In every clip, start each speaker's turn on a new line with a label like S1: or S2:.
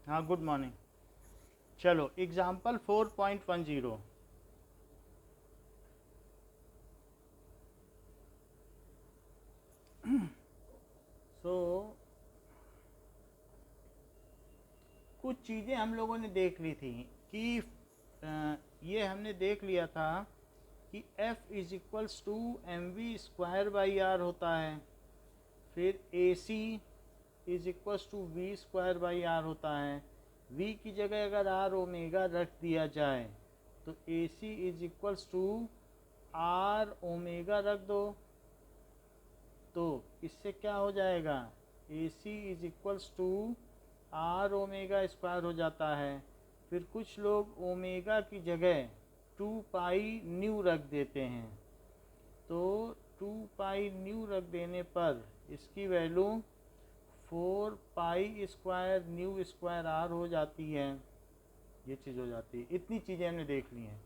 S1: हाँ, good morning. चलो example 4.10। सो कुछ चीज़ें हम लोगों ने देख ली थी कि ये हमने देख लिया था कि F is equals to m v square by r होता है। फिर a c is equals to v square by r होता है। v की जगह अगर आर ओमेगा रख दिया जाए तो a c is equals to r omega रख दो, तो इससे क्या हो जाएगा, a c is equals to r omega square हो जाता है। फिर कुछ लोग ओमेगा की जगह 2 पाई न्यू रख देते हैं, तो 2 पाई न्यू रख देने पर इसकी value 4 pi square nu square r हो जाती है। ये चीज़ हो जाती है। इतनी चीज़ें हमने देख ली हैं।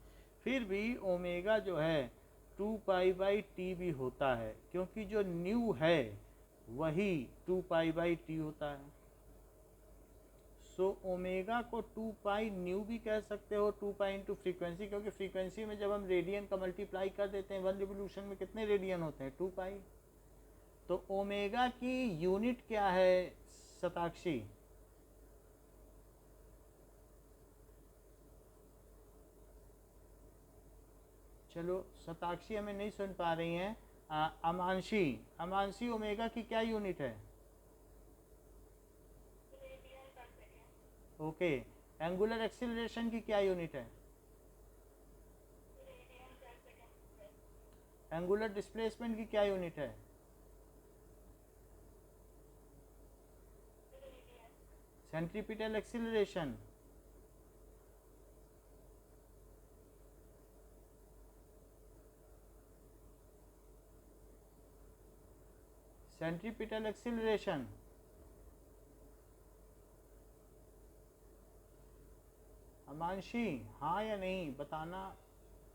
S1: फिर भी ओमेगा जो है 2 पाई बाई टी भी होता है, क्योंकि जो न्यू है वही 2 पाई बाई टी होता है। सो ओमेगा को 2 पाई न्यू भी कह सकते हो, 2 पाई इंटू फ्रीक्वेंसी, क्योंकि फ्रीक्वेंसी में जब हम रेडियन का मल्टीप्लाई कर देते हैं 1 रिवोल्यूशन में कितने रेडियन होते हैं, 2 पाई। तो ओमेगा की यूनिट क्या है शताक्षी? चलो शताक्षी हमें नहीं सुन पा रही हैं। अमांशी, अमांशी ओमेगा की क्या यूनिट है? ओके। एंगुलर एक्सीलरेशन की क्या यूनिट है? एंगुलर डिस्प्लेसमेंट की क्या यूनिट है? Centripetal acceleration. Centripetal acceleration. Amanshi हाँ या नहीं बताना,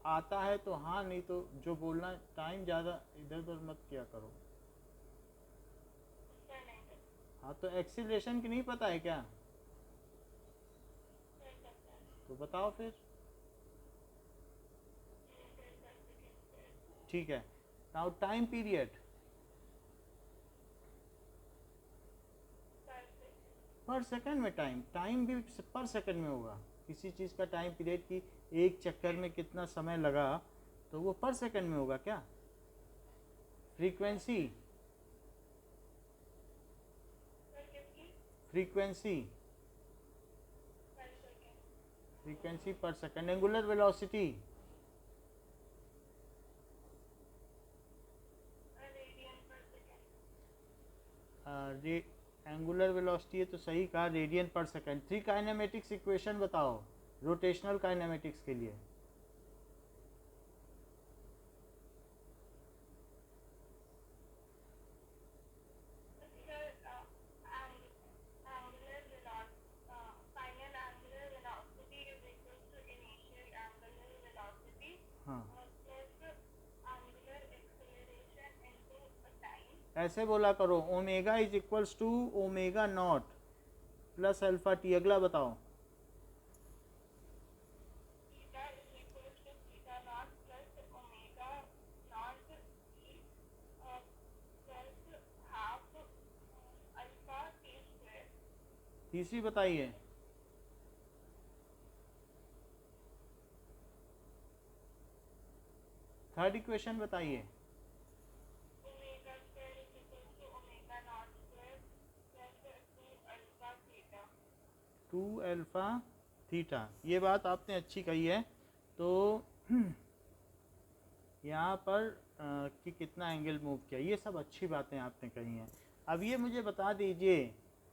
S1: आता है तो हाँ, नहीं तो जो बोलना, टाइम ज़्यादा इधर उधर मत किया करो। हाँ, तो एक्सीलरेशन की नहीं पता है क्या? तो बताओ फिर। ठीक है। Now time period. पर सेकंड में टाइम, टाइम भी पर सेकंड में होगा। किसी चीज़ का टाइम पीरियड की एक चक्कर में कितना समय लगा, तो वो पर सेकंड में होगा क्या? Frequency, frequency, frequency per second. Angular velocity, angular velocity है तो सही कहा, radian per second. Three kinematics equation बताओ रोटेशनल काइनेमेटिक्स के लिए। हाँ, ऐसे बोला करो, omega is equals to omega naught plus alpha t. अगला बताओ। तीसरी बताइए। थर्ड इक्वेशन बताइए। 2 अल्फा थीटा। ये बात आपने अच्छी कही है। तो यहाँ पर कि कितना एंगल मूव किया, ये सब अच्छी बातें आपने कही हैं। अब ये मुझे बता दीजिए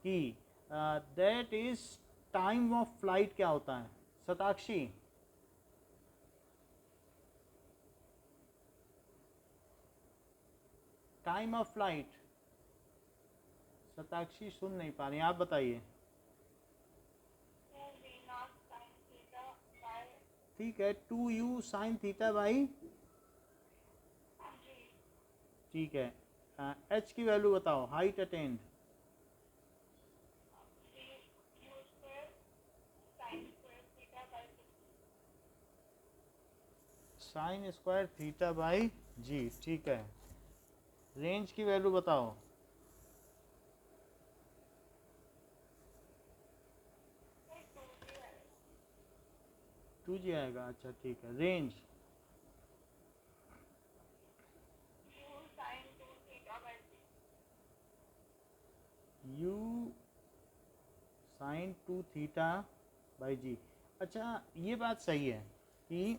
S1: कि that is time of flight क्या होता है Shatakshi? Time of flight. Shatakshi सुन नहीं पा रही, आप बताइए। ठीक है, 2u sin θ/। ठीक है। एच की वैल्यू बताओ, height attained. Sine square theta by g, ठीक है। रेंज की वैल्यू बताओ। टू जी आएगा, अच्छा ठीक है। Range u sine two theta by g. अच्छा ये बात सही है कि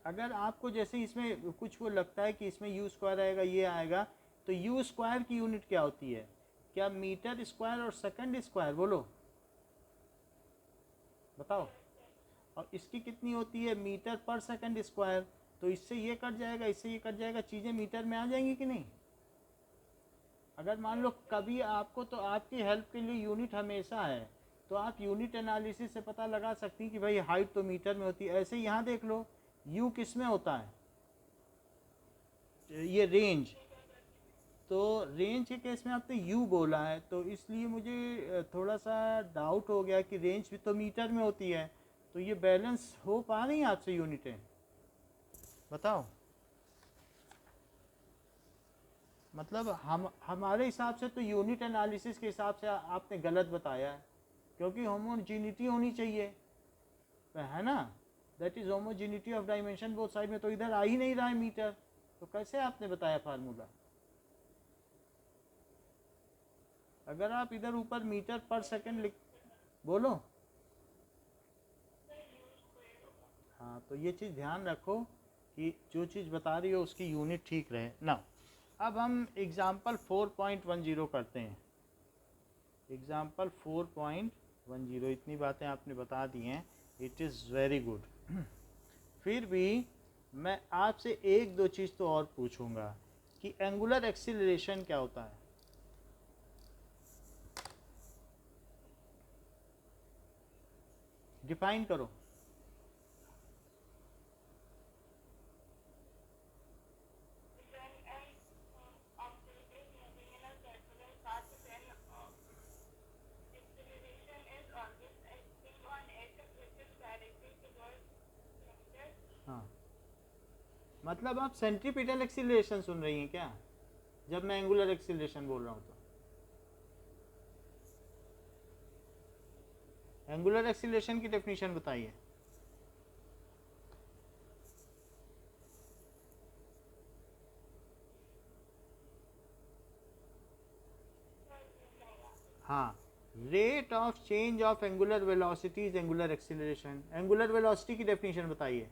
S1: अगर आपको जैसे इसमें कुछ वो लगता है कि इसमें यू स्क्वायर आएगा, ये आएगा, तो यू स्क्वायर की यूनिट क्या होती है? क्या मीटर स्क्वायर और सेकंड स्क्वायर? बोलो बताओ। और इसकी कितनी होती है? मीटर पर सेकंड स्क्वायर। तो इससे ये कट जाएगा, इससे ये कट जाएगा, चीज़ें मीटर में आ जाएंगी कि नहीं? अगर मान लो कभी आपको, तो आपकी हेल्प के लिए यूनिट हमेशा है, तो आप यूनिट एनालिसिस से पता लगा सकती हैं कि भाई हाइट तो मीटर में होती है। ऐसे ही यहाँ देख लो, यू किस में होता है? ये रेंज। तो रेंज के केस में आपने यू बोला है, तो इसलिए मुझे थोड़ा सा डाउट हो गया कि रेंज भी तो मीटर में होती है, तो ये बैलेंस हो पा रही हैं आपसे यूनिटें? बताओ। मतलब हम हमारे हिसाब से तो यूनिट एनालिसिस के हिसाब से आपने गलत बताया है, क्योंकि होमोजेनिटी होनी चाहिए, है ना? That is homogeneity of dimension both side में। तो इधर आ ही नहीं रहा है मीटर, तो कैसे आपने बताया फार्मूला? अगर आप इधर ऊपर मीटर पर सेकंड लिख, बोलो। हाँ, तो ये चीज़ ध्यान रखो कि जो चीज़ बता रही हो उसकी यूनिट ठीक रहे ना। अब हम एग्जाम्पल 4.10 करते हैं। एग्जाम्पल 4.10, इतनी बातें आपने बता दी हैं, इट इज़ वेरी गुड। फिर भी मैं आपसे एक दो चीज़ तो और पूछूंगा कि एंगुलर एक्सीलरेशन क्या होता है? डिफाइन करो। हाँ, मतलब आप सेंट्रीपिटल एक्सीलरेशन सुन रही हैं क्या जब मैं एंगुलर एक्सीलरेशन बोल रहा हूँ? तो एंगुलर एक्सीलरेशन की डेफिनेशन बताइए। हाँ, rate of change of angular velocity is angular acceleration. Angular velocity की डेफिनेशन बताइए।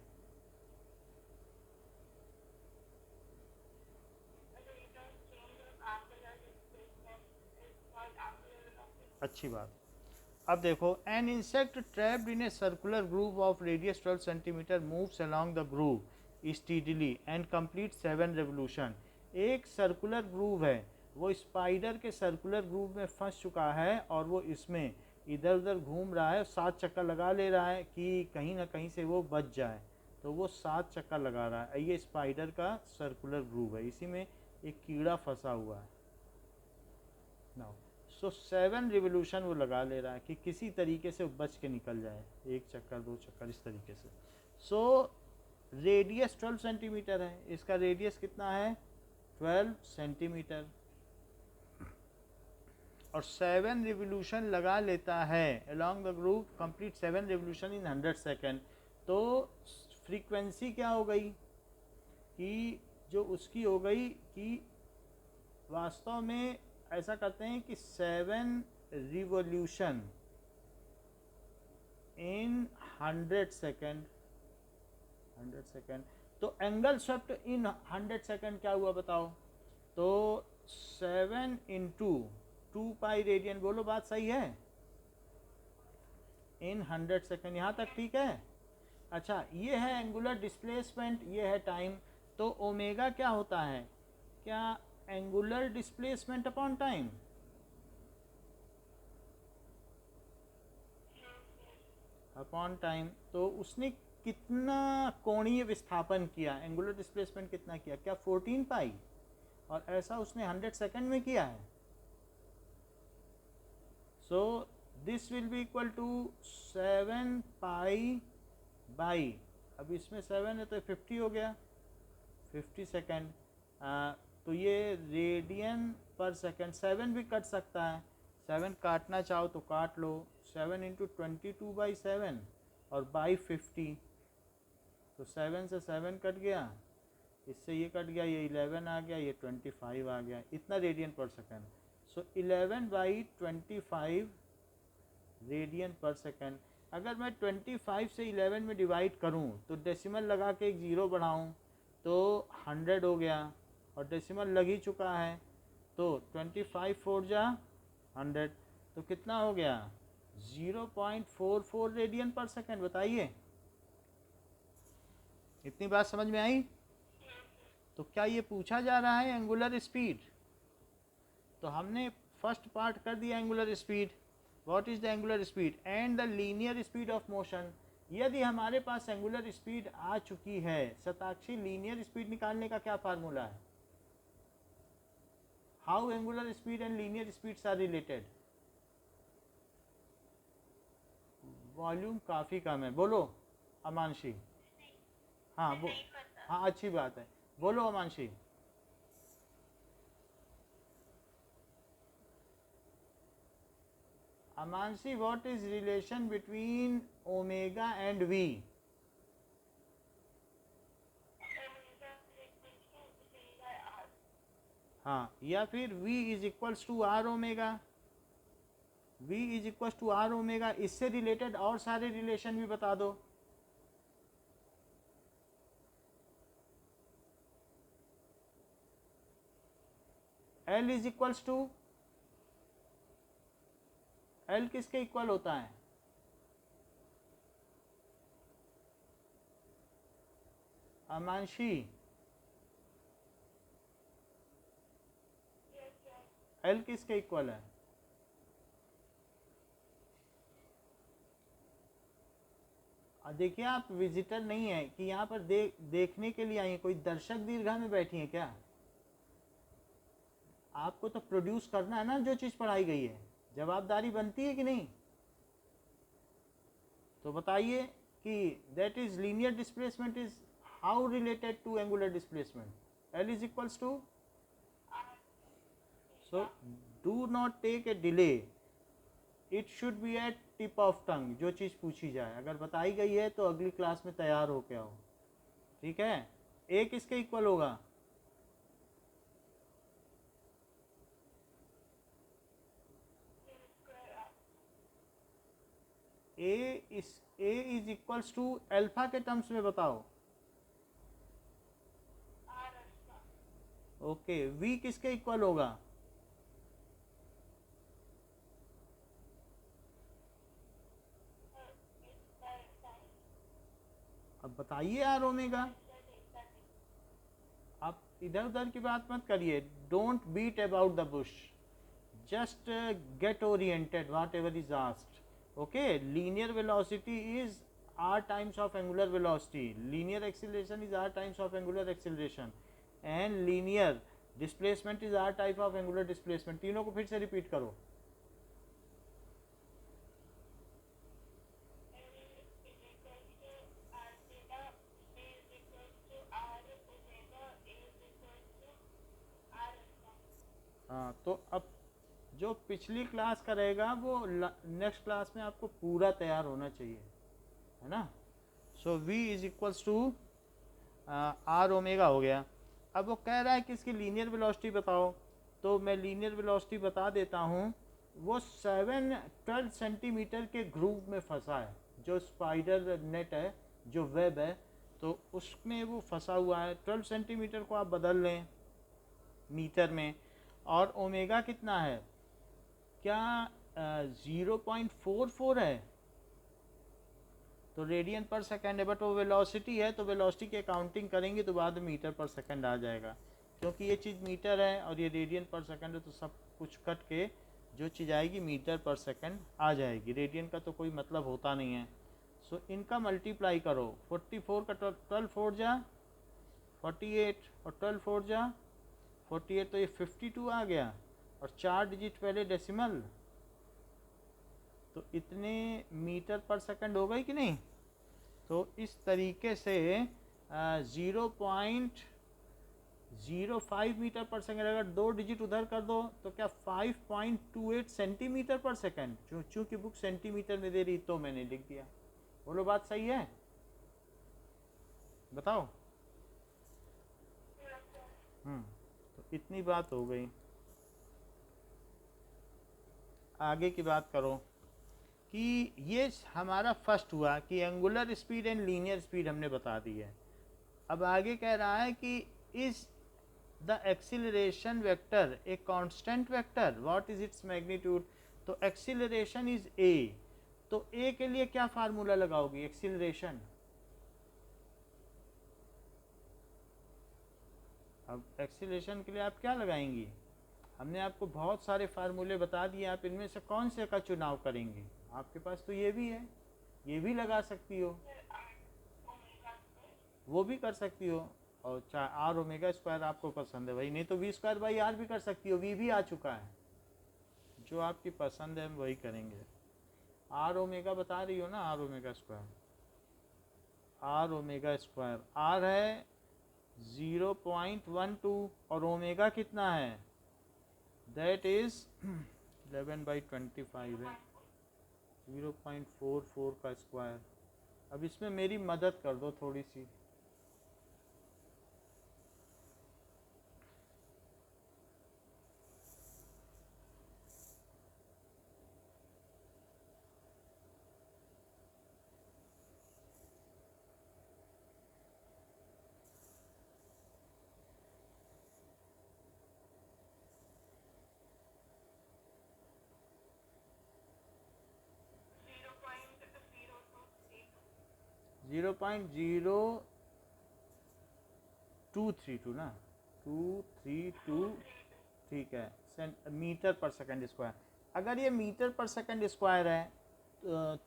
S1: अच्छी बात। अब देखो, an insect trapped in a circular groove of radius 12 centimetre moves along the groove steadily and complete 7 revolution. एक circular groove है, वो spider के सर्कुलर ग्रूव में फंस चुका है और वो इसमें इधर उधर घूम रहा है, 7 चक्कर लगा ले रहा है कि कहीं ना कहीं से वो बच जाए। तो वो 7 चक्कर लगा रहा है। ये स्पाइडर का सर्कुलर ग्रूव है, इसी में एक कीड़ा फंसा हुआ है। नाउ सो 7 रिवोल्यूशन वो लगा ले रहा है कि किसी तरीके से वो बच के निकल जाए, 1 चक्कर 2 चक्कर इस तरीके से। सो रेडियस 12 सेंटीमीटर है, इसका रेडियस कितना है? 12 सेंटीमीटर। और 7 रिवोल्यूशन लगा लेता है along the groove, complete 7 revolution in 100 second. तो फ्रीक्वेंसी क्या हो गई कि जो उसकी हो गई कि वास्तव में ऐसा करते हैं कि 7 रिवोल्यूशन इन 100 सेकेंड। 100 सेकेंड, तो एंगल स्वेप्ट इन 100 सेकेंड क्या हुआ बताओ? तो 7 इंटू 2 पाई रेडियन। बोलो बात सही है? इन 100 सेकेंड, यहाँ तक ठीक है? अच्छा, ये है एंगुलर डिस्प्लेसमेंट, ये है टाइम। तो ओमेगा क्या होता है? क्या angular displacement upon time? Upon time. तो उसने कितना कोणीय विस्थापन किया? एंगुलर डिस्प्लेसमेंट कितना किया? क्या 14 पाई? और ऐसा उसने 100 सेकेंड में किया है। So this will be equal to 7 pi by अब इसमें 7 है तो 50 हो गया, 50 सेकेंड। तो ये रेडियन पर सेकेंड, 7 भी कट सकता है, 7 काटना चाहो तो काट लो, 7 इंटू 22/7 और बाई 50, तो 7 से 7 कट गया, इससे ये कट गया, ये 11 आ गया, ये 25 आ गया, इतना रेडियन पर सेकेंड। सो 11/25 रेडियन पर सेकेंड। अगर मैं 25 से 11 में डिवाइड करूं तो डेसिमल लगा के एक ज़ीरो बढ़ाऊं तो 100 हो गया, और डेसिमल लग ही चुका है, तो 25 4 जा 100, तो कितना हो गया 0.44 रेडियन पर सेकेंड। बताइए, इतनी बात समझ में आई? तो क्या ये पूछा जा रहा है एंगुलर स्पीड? तो हमने फर्स्ट पार्ट कर दिया angular speed, what is the angular speed and the linear speed of motion. यदि हमारे पास एंगुलर स्पीड आ चुकी है, शताक्षी लीनियर स्पीड निकालने का क्या फार्मूला है? How angular speed and linear speeds are related? Volume काफ़ी कम है, बोलो अमानशी। हाँ वो, हाँ अच्छी बात है, बोलो Amanshi. Amanshi, what is relation between omega and v? हाँ, या फिर v is equals to r omega, v is equals to r omega, इससे रिलेटेड और सारे रिलेशन भी बता दो। L is equals to, L किसके इक्वल होता है? अमांशी, L किसके इक्वल है? देखिए, आप विजिटर नहीं है कि यहाँ पर देखने के लिए आई, कोई दर्शक दीर्घा में बैठी है क्या? आपको तो प्रोड्यूस करना है ना जो चीज़ पढ़ाई गई है, जवाबदारी बनती है कि नहीं? तो बताइए कि that is linear displacement is how related to angular displacement? L is equals to, so do not take a delay, it should be at tip of tongue. जो चीज़ पूछी जाए अगर बताई गई है तो अगली क्लास में तैयार हो के आओ, ठीक है? A किसके इक्वल होगा? A is equals to alpha के टर्म्स में बताओ। ओके, V किसके इक्वल होगा? अब बताइए यार ओमेगा। आप इधर उधर की बात मत करिए, don't beat about the bush, just get oriented whatever is asked. Okay, linear velocity is r times of angular velocity, linear acceleration is r times of angular acceleration, and linear displacement is r type of angular displacement। तीनों को फिर से repeat करो। हाँ, तो अब जो पिछली क्लास का रहेगा वो नेक्स्ट क्लास में आपको पूरा तैयार होना चाहिए, है ना? So v is equals to r omega हो गया। अब वो कह रहा है कि इसकी लीनियर वेलोसिटी बताओ, तो मैं लीनियर वेलोसिटी बता देता हूँ। वो 12 सेंटीमीटर के ग्रूव में फंसा है, जो स्पाइडर नेट है, जो वेब है, तो उसमें वो फंसा हुआ है। 12 सेंटीमीटर को आप बदल लें मीटर में, और ओमेगा कितना है? क्या 0.44 है? तो रेडियन पर सेकेंड है, बट वो वेलोसिटी है, तो वेलोसिटी की अकाउंटिंग करेंगे तो बाद में मीटर पर सेकेंड आ जाएगा, क्योंकि ये चीज़ मीटर है और ये रेडियन पर सेकेंड है, तो सब कुछ कट के जो चीज़ आएगी मीटर पर सेकेंड आ जाएगी, रेडियन का तो कोई मतलब होता नहीं है। सो इनका मल्टीप्लाई करो, 44 का 12 4 जा 48, और 12 4 जा 48, तो ये 52 आ गया, और 4 डिजिट पहले डेसिमल, तो इतने मीटर पर सेकंड हो गई कि नहीं? तो इस तरीके से 0.05 मीटर पर सेकेंड, अगर 2 डिजिट उधर कर दो तो क्या 5.28 सेंटीमीटर पर सेकेंड, चूँकि बुक सेंटीमीटर में दे रही तो मैंने लिख दिया। बोलो बात सही है, बताओ। तो इतनी बात हो गई। आगे की बात करो कि ये हमारा फर्स्ट हुआ कि angular speed and linear speed हमने बता दी है। अब आगे कह रहा है कि is the acceleration vector a constant vector, what is its magnitude. तो एक्सीलरेशन इज ए, तो ए के लिए क्या फार्मूला लगाओगी एक्सीलरेशन। अब एक्सीलरेशन के लिए आप क्या लगाएंगी, हमने आपको बहुत सारे फार्मूले बता दिए, आप इनमें से कौन से का चुनाव करेंगे। आपके पास तो ये भी है, ये भी लगा सकती हो, वो भी कर सकती हो, और चाहे आर ओमेगा स्क्वायर आपको पसंद है भाई, नहीं तो वी स्क्वायर बाई आर भी कर सकती हो, वी भी आ चुका है। जो आपकी पसंद है हम वही करेंगे। आर ओमेगा बता रही हो ना, r omega square, r omega square, r है 0.12 और ओमेगा कितना है, दैट इज 11/25 है, 0.44 का स्क्वायर। अब इसमें मेरी मदद कर दो थोड़ी सी। जीरो पॉइंट 0232 ना, 232, ठीक है, मीटर पर सेकंड स्क्वायर। अगर ये मीटर पर सेकंड स्क्वायर है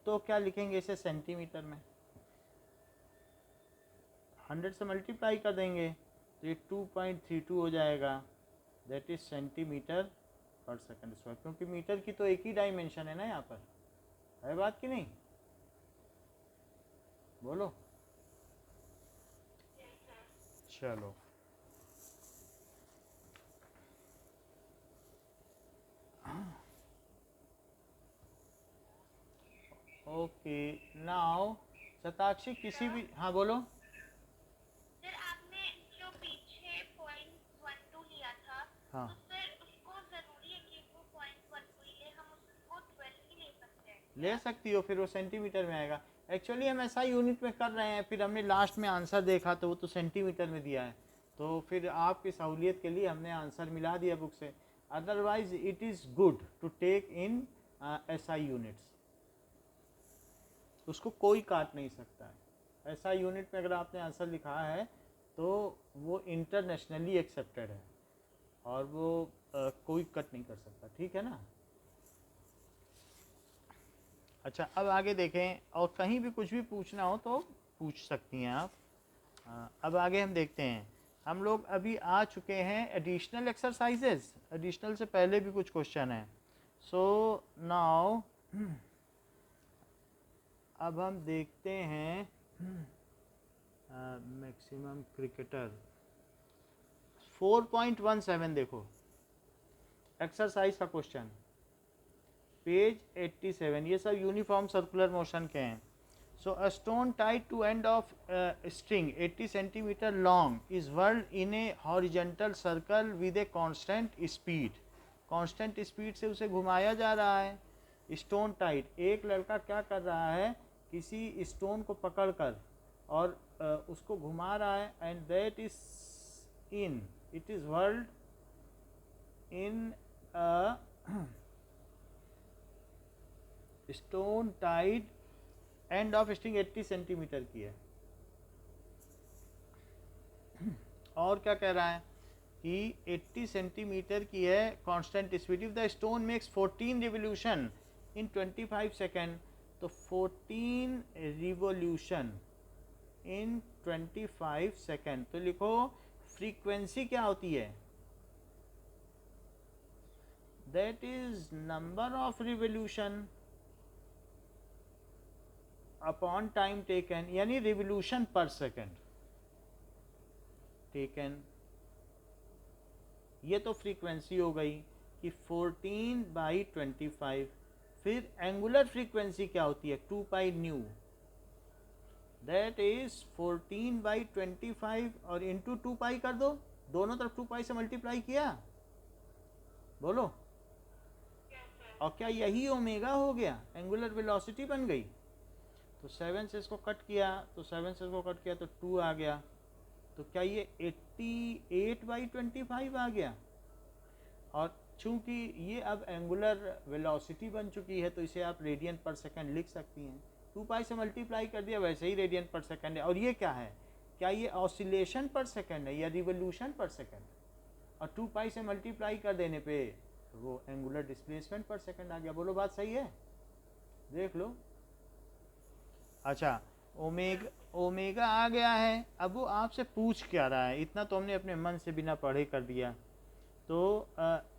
S1: तो क्या लिखेंगे इसे सेंटीमीटर में, 100 से मल्टीप्लाई कर देंगे तो ये 2.32 हो जाएगा, दैट इज सेंटीमीटर पर सेकंड स्क्वायर, क्योंकि मीटर की तो एक ही डायमेंशन है ना यहाँ पर, है बात कि नहीं, बोलो। चलो ओके नाउ शताक्षी किसी भी, हाँ बोलो।
S2: सर आपने जो पीछे 0.12 लिया था,
S1: हाँ
S2: तो सर उसको जरूरी है कि वो 0.12 ही ले, हम उसको 12 ही ले सकते हैं
S1: ले सकती हो, फिर वो सेंटीमीटर में आएगा। एक्चुअली हम ऐसा यूनिट में कर रहे हैं, फिर हमने लास्ट में आंसर देखा तो वो तो सेंटीमीटर में दिया है, तो फिर आपकी सहूलियत के लिए हमने आंसर मिला दिया बुक से। Otherwise it is good to take in SI units, उसको कोई काट नहीं सकता है। SI यूनिट में अगर आपने आंसर लिखा है तो वो इंटरनेशनली एक्सेप्टेड है और वो कोई कट नहीं कर सकता, ठीक है ना। अच्छा अब आगे देखें, और कहीं भी कुछ भी पूछना हो तो पूछ सकती हैं आप। अब आगे हम देखते हैं, हम लोग अभी आ चुके हैं एडिशनल एक्सरसाइजेस, एडिशनल से पहले भी कुछ क्वेश्चन हैं। सो नाउ अब हम देखते हैं मैक्सिमम क्रिकेटर 4.17, देखो एक्सरसाइज का क्वेश्चन पेज 87, ये सब यूनिफॉर्म सर्कुलर मोशन के हैं। So a stone tied to end of string 80 centimetre long is whirled in a horizontal circle with a constant speed, constant speed से उसे घुमाया जा रहा है। स्टोन टाइड, एक लड़का क्या कर रहा है, किसी स्टोन को पकड़कर और उसको घुमा रहा है, and that is in, it is whirled in stone Tide and of string 80 centimetre की है। और क्या कह रहा है कि 80 सेंटीमीटर की है constant speed, if the stone makes 14 revolution in 25 second, तो 14 रिवोल्यूशन इन 25 सेकेंड, तो लिखो फ्रीक्वेंसी क्या होती है, that is number of revolution upon time taken यानी रिवोल्यूशन पर सेकेंड टेकन, ये तो फ्रीक्वेंसी हो गई कि 14/25। फिर एंगुलर फ्रीक्वेंसी क्या होती है, 2 पाई न्यू, दैट इज 14/25 और इंटू 2 पाई कर दो, दोनों तरफ 2 पाई से मल्टीप्लाई किया, बोलो। और क्या यही ओमेगा हो गया, एंगुलर वेलोसिटी बन गई। तो 7 से इसको कट किया, तो 7 से इसको कट किया तो 2 आ गया। तो क्या ये 88/25 आ गया। और चूंकि ये अब एंगुलर वेलोसिटी बन चुकी है तो इसे आप रेडियन पर सेकंड लिख सकती हैं। 2 पाई से मल्टीप्लाई कर दिया, वैसे ही रेडियन पर सेकंड है। और ये क्या है, क्या ये ऑसिलेशन पर सेकंड है या रिवोल्यूशन पर सेकंड। और 2 पाई से मल्टीप्लाई कर देने पे वो एंगुलर डिस्प्लेसमेंट पर सेकंड आ गया। बोलो बात सही है, देख लो। अच्छा, ओमेगा आ गया है। अब वो आपसे पूछ क्या रहा है, इतना तो हमने अपने मन से बिना पढ़े कर दिया। तो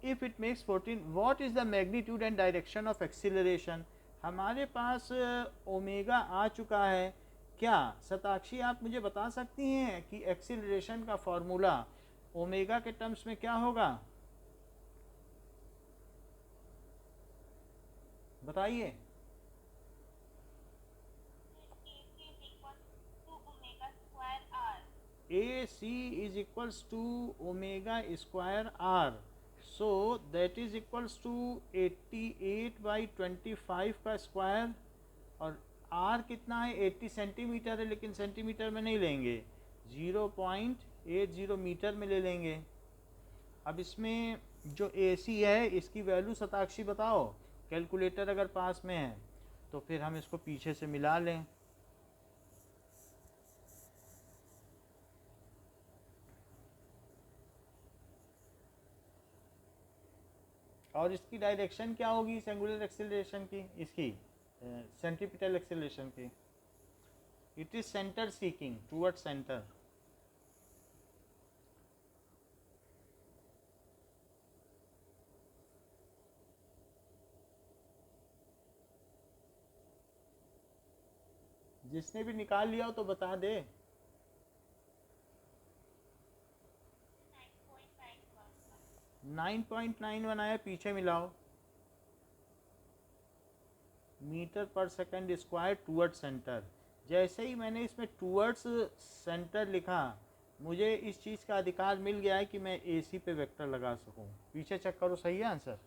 S1: if it makes 14, what is the magnitude and direction of acceleration. हमारे पास ओमेगा आ चुका है। क्या शताक्षी आप मुझे बता सकती हैं कि एक्सीलरेशन का फॉर्मूला ओमेगा के टर्म्स में क्या होगा, बताइए। AC is equals to omega square r, so that is equals to 88/25 का स्क्वायर। और r कितना है, 80 सेंटीमीटर है, लेकिन सेंटीमीटर में नहीं लेंगे, 0.80 मीटर में ले लेंगे। अब इसमें जो AC है इसकी वैल्यू शताक्षी बताओ, कैलकुलेटर अगर पास में है तो फिर हम इसको पीछे से मिला लें। और इसकी डायरेक्शन क्या होगी इस एंगुलर एक्सेलरेशन की, इसकी सेंट्रीपिटल एक्सेलरेशन की, it is centre seeking toward centre. जिसने भी निकाल लिया हो तो बता दे। 9.9 बनाया, पीछे मिलाओ, मीटर पर सेकंड स्क्वायर टूवर्ड सेंटर। जैसे ही मैंने इसमें टूवर्ड्स सेंटर लिखा, मुझे इस चीज़ का अधिकार मिल गया है कि मैं AC पे वेक्टर लगा सकूं। पीछे चेक करो, सही है आंसर।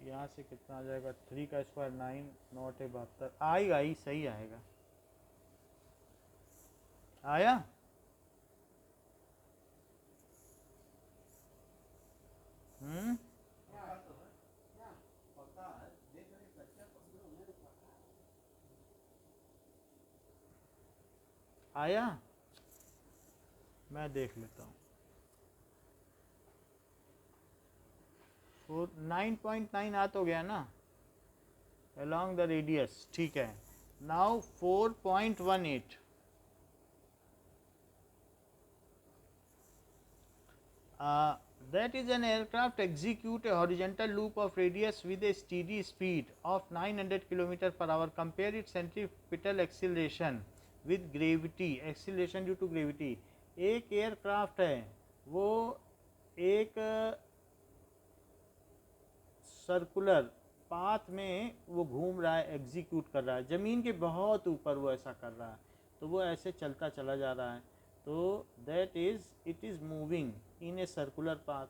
S1: यहाँ से कितना आ जाएगा, 3 का स्क्वायर 9, 9 × 72 आएगा ही, सही आएगा। आया। आया, मैं देख लेता हूँ। 9.9 आ तो गया ना, along the radius, ठीक है। Now 4.18, that is an aircraft execute a horizontal loop of radius with a steady speed of 900 km/h. Compare its centripetal acceleration with gravity, acceleration due to gravity। एक एयरक्राफ्ट है, वो एक circular path में वो घूम रहा है, एग्जीक्यूट कर रहा है, ज़मीन के बहुत ऊपर वो ऐसा कर रहा है। तो वो ऐसे चलता चला जा रहा है, तो that is it is moving in a circular path,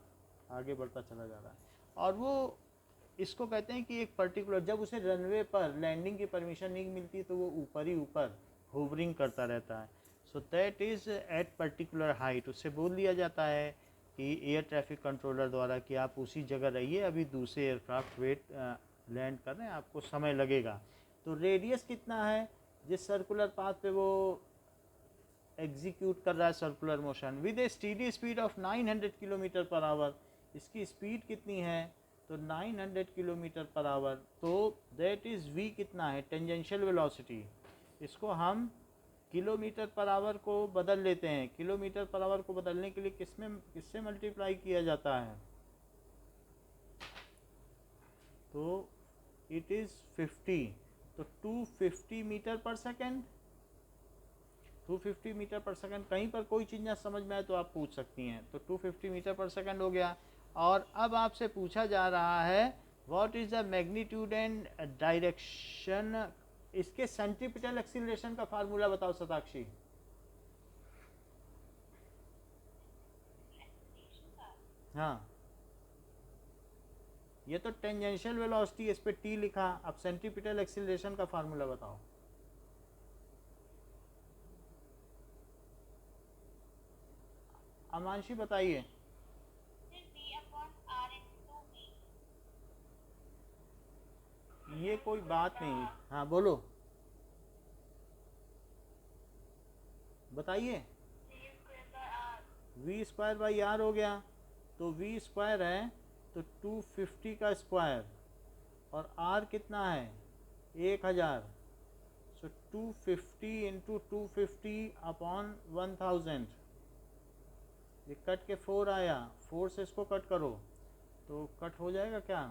S1: आगे बढ़ता चला जा रहा है। और वो इसको कहते हैं कि एक पर्टिकुलर, जब उसे रनवे पर लैंडिंग की परमिशन नहीं मिलती तो वो ऊपर ही ऊपर होवरिंग करता रहता है। So that is at particular height. उससे बोल दिया जाता है कि एयर ट्रैफिक कंट्रोलर द्वारा कि आप उसी जगह रहिए, अभी दूसरे एयरक्राफ्ट लैंड कर रहे हैं, आपको समय लगेगा। तो रेडियस कितना है जिस सर्कुलर पाथ पे वो एग्जीक्यूट कर रहा है circular motion, with A steady speed of 900 km/h। इसकी स्पीड कितनी है, तो 900 km/h। तो दैट इज़ v कितना है, टेंजेंशियल वेलोसिटी। इसको हम किलोमीटर पर आवर को बदल लेते हैं। किलोमीटर पर आवर को बदलने के लिए किससे मल्टीप्लाई किया जाता है? तो इट इज़ 50, तो 250 मीटर पर सेकेंड, 250 मीटर पर सेकेंड। कहीं पर कोई चीज़ ना समझ में आए तो आप पूछ सकती हैं। तो 250 मीटर पर सेकेंड हो गया। और अब आपसे पूछा जा रहा है what is the magnitude and direction, इसके सेंट्रीपिटल एक्सीलरेशन का फार्मूला बताओ शताक्षी। हाँ, ये तो टेंजेंशियल वेलोसिटी, इस पे टी लिखा। अब सेंट्रीपिटल एक्सीलरेशन का फार्मूला बताओ। अमांशी बताइए। ये कोई बात नहीं। हाँ बोलो, बताइए। वी स्क्वायर बाई आर हो गया। तो वी स्क्वायर है तो 250 का स्क्वायर, और आर कितना है 1000। सो 250 इंटू 250 अपॉन 1000। ये कट के 4 आया, 4 से इसको कट करो तो कट हो जाएगा क्या?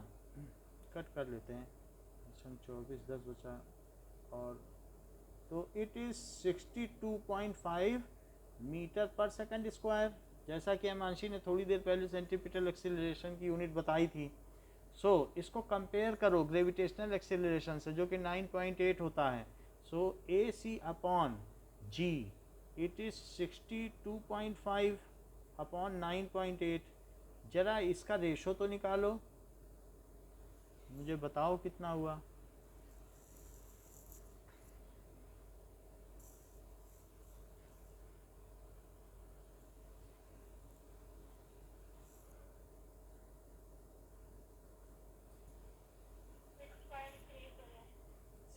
S1: कट कर लेते हैं। 24 10 बचा। और तो इट इज़ 62.5 मीटर पर सेकंड स्क्वायर, जैसा कि अमांशी ने थोड़ी देर पहले सेंट्रीपिटल एक्सीलरेशन की यूनिट बताई थी। सो इसको कंपेयर करो ग्रेविटेशनल एक्सीलरेशन से, जो कि 9.8 होता है। So a c upon g, it is 62.5 upon 9.8। जरा इसका रेशो तो निकालो, मुझे बताओ कितना हुआ।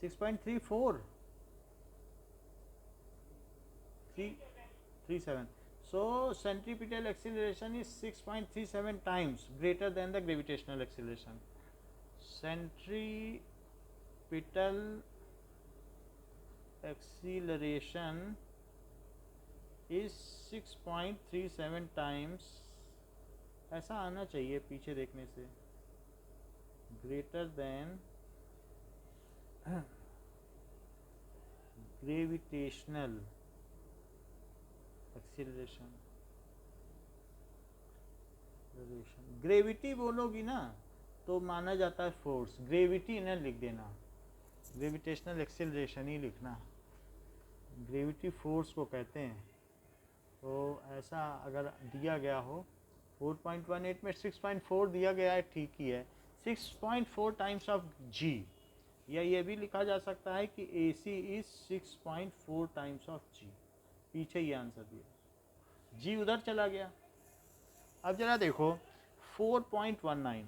S1: Six point three four 337. So centripetal acceleration is 6.37 times greater than the gravitational acceleration. Centripetal acceleration is 6.37 times, ऐसा आना चाहिए पीछे देखने से, greater than gravitational acceleration. Gravity बोलोगी ना तो माना जाता है फोर्स, ग्रेविटी न लिख देना, ग्रेविटेशनल एक्सीलरेशन ही लिखना। ग्रेविटी फोर्स को कहते हैं। तो ऐसा अगर दिया गया हो 4.18 में 6.4 दिया गया है, ठीक ही है। 6.4 टाइम्स ऑफ जी, या ये भी लिखा जा सकता है कि ए सी इज 6.4 टाइम्स ऑफ जी। पीछे ये आंसर दिया, जी उधर चला गया। अब जरा देखो 4.19,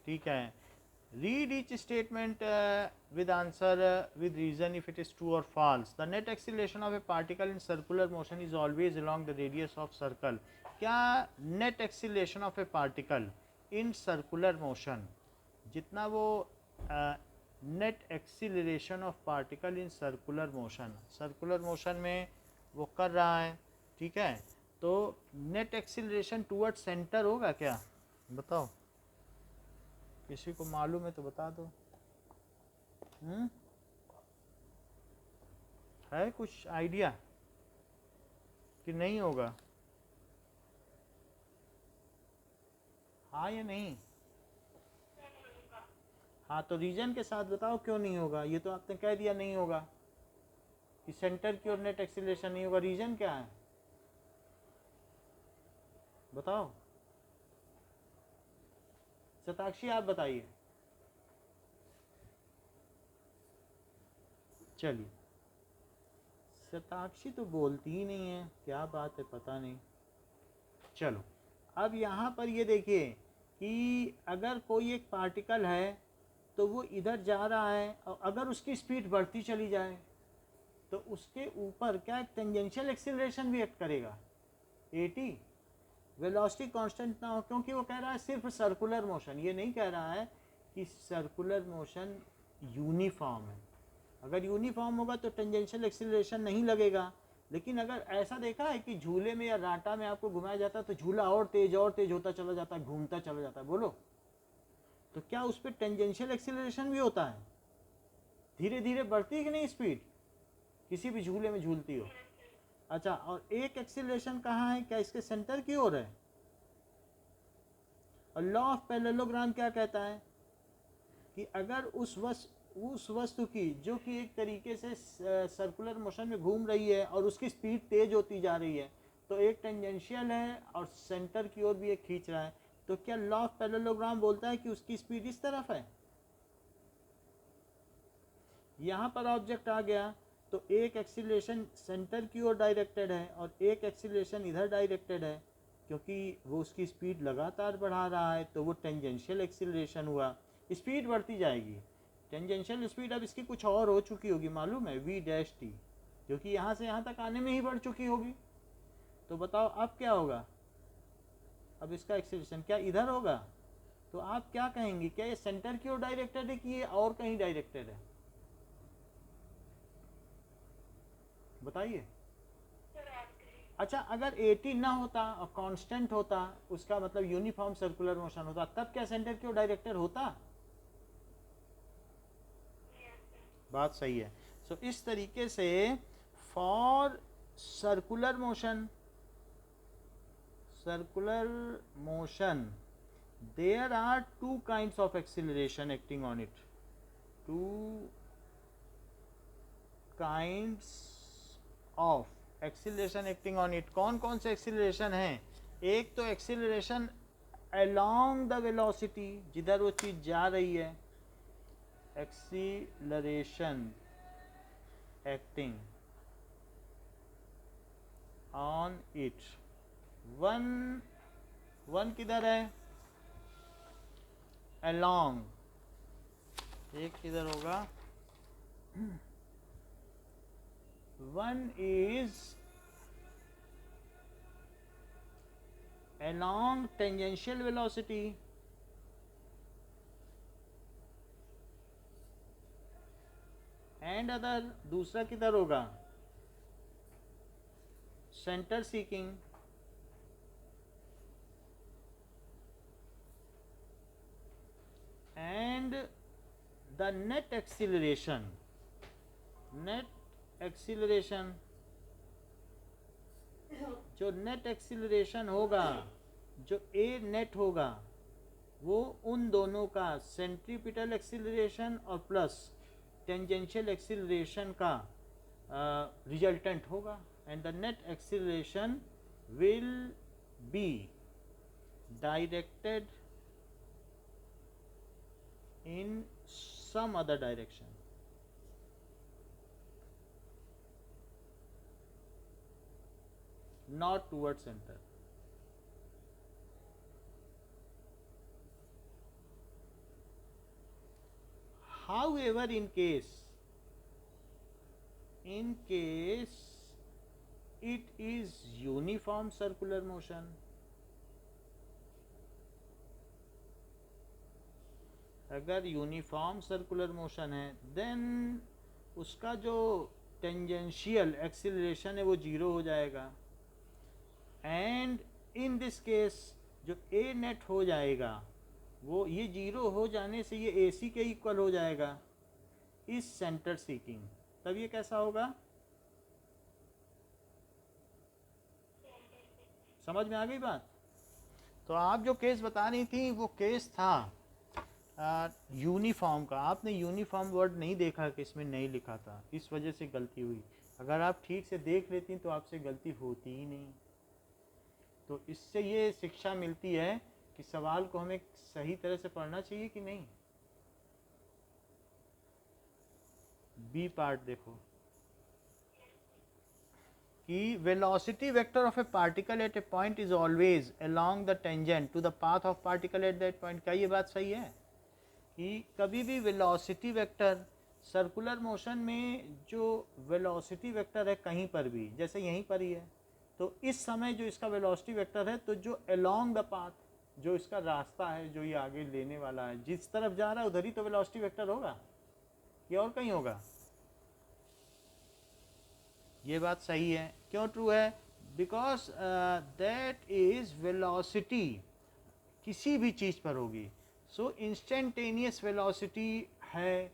S1: ठीक है। Read each statement with answer with reason if it is true or false. The net acceleration of a particle in circular motion is always along the radius of circle. क्या net acceleration of a particle in circular motion, जितना वो net acceleration of particle in circular motion, circular motion में वो कर रहा है, ठीक है, तो net acceleration towards center होगा क्या? बताओ, किसी को मालूम है तो बता दो। है कुछ आइडिया कि नहीं होगा? हाँ या नहीं? हाँ, तो रीजन के साथ बताओ क्यों नहीं होगा। ये तो आपने कह दिया नहीं होगा कि सेंटर की ओर नेट एक्सीलरेशन नहीं होगा। रीजन क्या है बताओ। शताक्षी आप बताइए। चलिए, शताक्षी तो बोलती ही नहीं है, क्या बात है पता नहीं। चलो, अब यहाँ पर ये देखिए कि अगर कोई एक पार्टिकल है तो वो इधर जा रहा है, और अगर उसकी स्पीड बढ़ती चली जाए तो उसके ऊपर क्या एक टेंजेंशियल एक्सीलरेशन भी एक्ट करेगा, 80। वेलोसिटी कांस्टेंट ना हो, क्योंकि वो कह रहा है सिर्फ सर्कुलर मोशन, ये नहीं कह रहा है कि सर्कुलर मोशन यूनिफॉर्म है। अगर यूनिफॉर्म होगा तो टेंजेंशियल एक्सीलरेशन नहीं लगेगा। लेकिन अगर ऐसा देखा है कि झूले में या राटा में आपको घुमाया जाता है तो झूला और तेज होता चला जाता है, घूमता चला जाता है, बोलो तो क्या उस पर टेंजेंशियल एक्सीलरेशन भी होता है? धीरे धीरे बढ़ती है कि नहीं स्पीड, किसी भी झूले में झूलती हो? अच्छा, और एक एक्सीलरेशन कहाँ है, क्या इसके सेंटर की ओर है? और लॉ ऑफ पैरेललोग्राम क्या कहता है कि अगर उस वस्तु की जो कि एक तरीके से सर्कुलर मोशन में घूम रही है और उसकी स्पीड तेज होती जा रही है, तो एक टेंजेंशियल है और सेंटर की ओर भी एक खींच रहा है, तो क्या लॉ ऑफ पैरेललोग्राम बोलता है कि उसकी स्पीड इस तरफ है? यहाँ पर ऑब्जेक्ट आ गया तो एक एक्सीलरेशन सेंटर की ओर डायरेक्टेड है और एक एक्सीलरेशन इधर डायरेक्टेड है, क्योंकि वो उसकी स्पीड लगातार बढ़ा रहा है तो वो टेंजेंशियल एक्सीलरेशन हुआ। स्पीड बढ़ती जाएगी, टेंजेंशियल स्पीड अब इसकी कुछ और हो चुकी होगी, मालूम है, v', जो कि यहाँ से यहाँ तक आने में ही बढ़ चुकी होगी। तो बताओ अब क्या होगा? अब इसका एक्सीलरेशन क्या इधर होगा? तो आप क्या कहेंगे, क्या ये सेंटर की ओर डायरेक्टेड है कि ये और कहीं डायरेक्टेड है? बताइए। अच्छा, अगर 80 ना होता और कांस्टेंट होता, उसका मतलब यूनिफॉर्म सर्कुलर मोशन होता, तब क्या सेंटर की ओर डायरेक्टेड होता? बात सही है। सो इस तरीके से for circular motion there are two kinds of acceleration acting on it, two kinds of acceleration acting on it। कौन कौन से एक्सीलरेशन हैं? एक तो एक्सीलरेशन along the velocity, जिधर वो चीज जा रही है, acceleration acting on it। One किधर है? along, एक किधर होगा? one is along tangential velocity and other, दूसरा किधर होगा? center seeking and the net acceleration जो नेट एक्सीलरेशन होगा, जो ए नेट होगा, वो उन दोनों का सेंट्रीपिटल एक्सीलरेशन और प्लस टेंजेंशियल एक्सीलरेशन का रिजल्टेंट होगा। And the net acceleration will be directed in some other direction, not towards center। However, in case it is uniform circular motion, अगर यूनिफॉर्म सर्कुलर मोशन है, then उसका जो tangential acceleration है वो zero हो जाएगा। एंड इन दिस केस जो ए net हो जाएगा, वो ये जीरो हो जाने से ये ए सी के इक्वल हो जाएगा इस सेंटर सीकिंग। तब ये कैसा होगा? समझ में आ गई बात? तो आप जो केस बता रही थी वो केस था यूनिफॉर्म का। आपने यूनिफॉर्म वर्ड नहीं देखा कि इसमें नहीं लिखा था, इस वजह से गलती हुई। अगर आप ठीक से देख लेती तो आपसे गलती होती ही नहीं। तो इससे ये शिक्षा मिलती है कि सवाल को हमें सही तरह से पढ़ना चाहिए कि नहीं। बी पार्ट देखो कि velocity vector of a particle at a point is always along the tangent to the path of particle at that point. क्या ये बात सही है कि कभी भी वेलोसिटी वेक्टर सर्कुलर मोशन में जो वेलोसिटी वेक्टर है कहीं पर भी, जैसे यहीं पर ही है, तो इस समय जो इसका वेलोसिटी वेक्टर है, तो जो अलोंग द पाथ, जो इसका रास्ता है, जो ये आगे लेने वाला है, जिस तरफ जा रहा है उधर ही तो वेलोसिटी वेक्टर होगा, ये और कहीं होगा? ये बात सही है। क्यों ट्रू है? बिकॉज दैट इज वेलोसिटी किसी भी चीज़ पर होगी। सो इंस्टेंटेनियस वेलोसिटी है।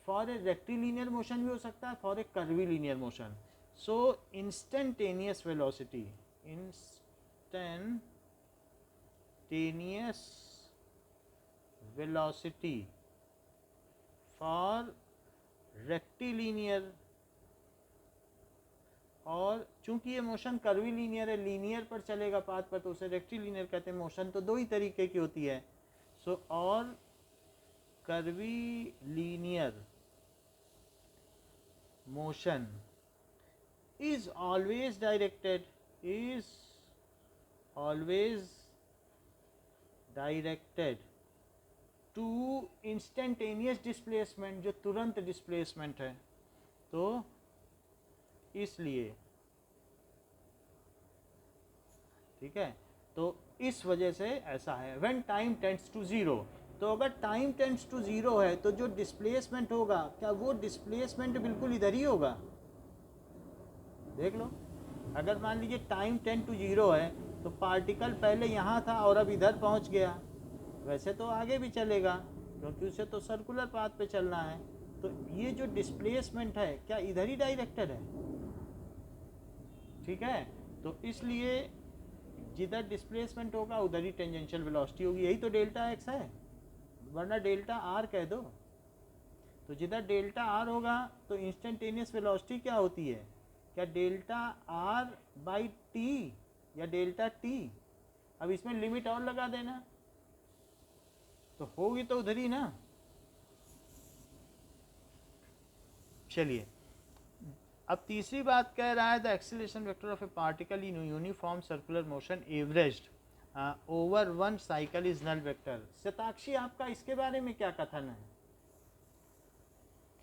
S1: फॉर ए रेक्टिलिनियर मोशन भी हो सकता है, for a curvilinear motion. So instantaneous velocity, instantaneous velocity for rectilinear, और चूंकि ये मोशन कर्वी लीनियर है, लीनियर पर चलेगा पाथ पर, तो उसे रेक्टिलिनियर कहते हैं। मोशन तो दो ही तरीके की होती है। सो और curvy linear motion is always directed to instantaneous displacement, जो तुरंत डिस्प्लेसमेंट है। तो इसलिए ठीक है, तो इस वजह से ऐसा है। When time tends to zero, तो अगर टाइम टेंड्स टू जीरो है तो जो डिस्प्लेसमेंट होगा, क्या वो डिस्प्लेसमेंट बिल्कुल इधर ही होगा? देख लो, अगर मान लीजिए टाइम टेंड टू जीरो है तो पार्टिकल पहले यहाँ था और अब इधर पहुँच गया, वैसे तो आगे भी चलेगा क्योंकि उसे तो सर्कुलर पाथ पे चलना है। तो ये जो डिस्प्लेसमेंट है क्या इधर ही डायरेक्टेड है? ठीक है, तो इसलिए जिधर डिस्प्लेसमेंट होगा उधर ही टेंजेंशियल वेलोसिटी होगी। यही तो डेल्टा एक्स है, वरना डेल्टा आर कह दो। तो जिधर डेल्टा आर होगा तो इंस्टेंटेनियस वेलोसिटी क्या होती है? क्या डेल्टा आर बाई टी या डेल्टा टी? अब इसमें लिमिट और लगा देना तो होगी तो उधर ही ना। चलिए, अब तीसरी बात कह रहा है the acceleration vector of a particle in uniform circular motion averaged over one cycle is null vector. Shatakshi, आपका इसके बारे में क्या कथन है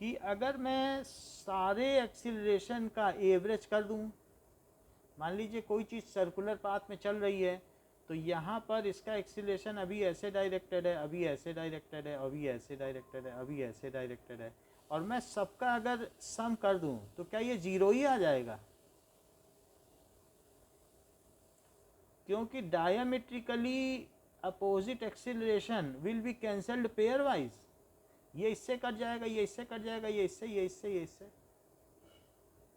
S1: कि अगर मैं सारे एक्सीलरेशन का एवरेज कर दूं, मान लीजिए कोई चीज़ सर्कुलर पाथ में चल रही है तो यहाँ पर इसका एक्सीलरेशन अभी ऐसे डायरेक्टेड है, अभी ऐसे डायरेक्टेड है, अभी ऐसे डायरेक्टेड है, अभी ऐसे डायरेक्टेड है, और मैं सबका अगर सम कर दूं तो क्या ये जीरो ही आ जाएगा? क्योंकि diametrically opposite acceleration will be cancelled pair wise. ये इससे कट जाएगा, ये इससे कट जाएगा, ये इससे, ये इससे, ये इससे।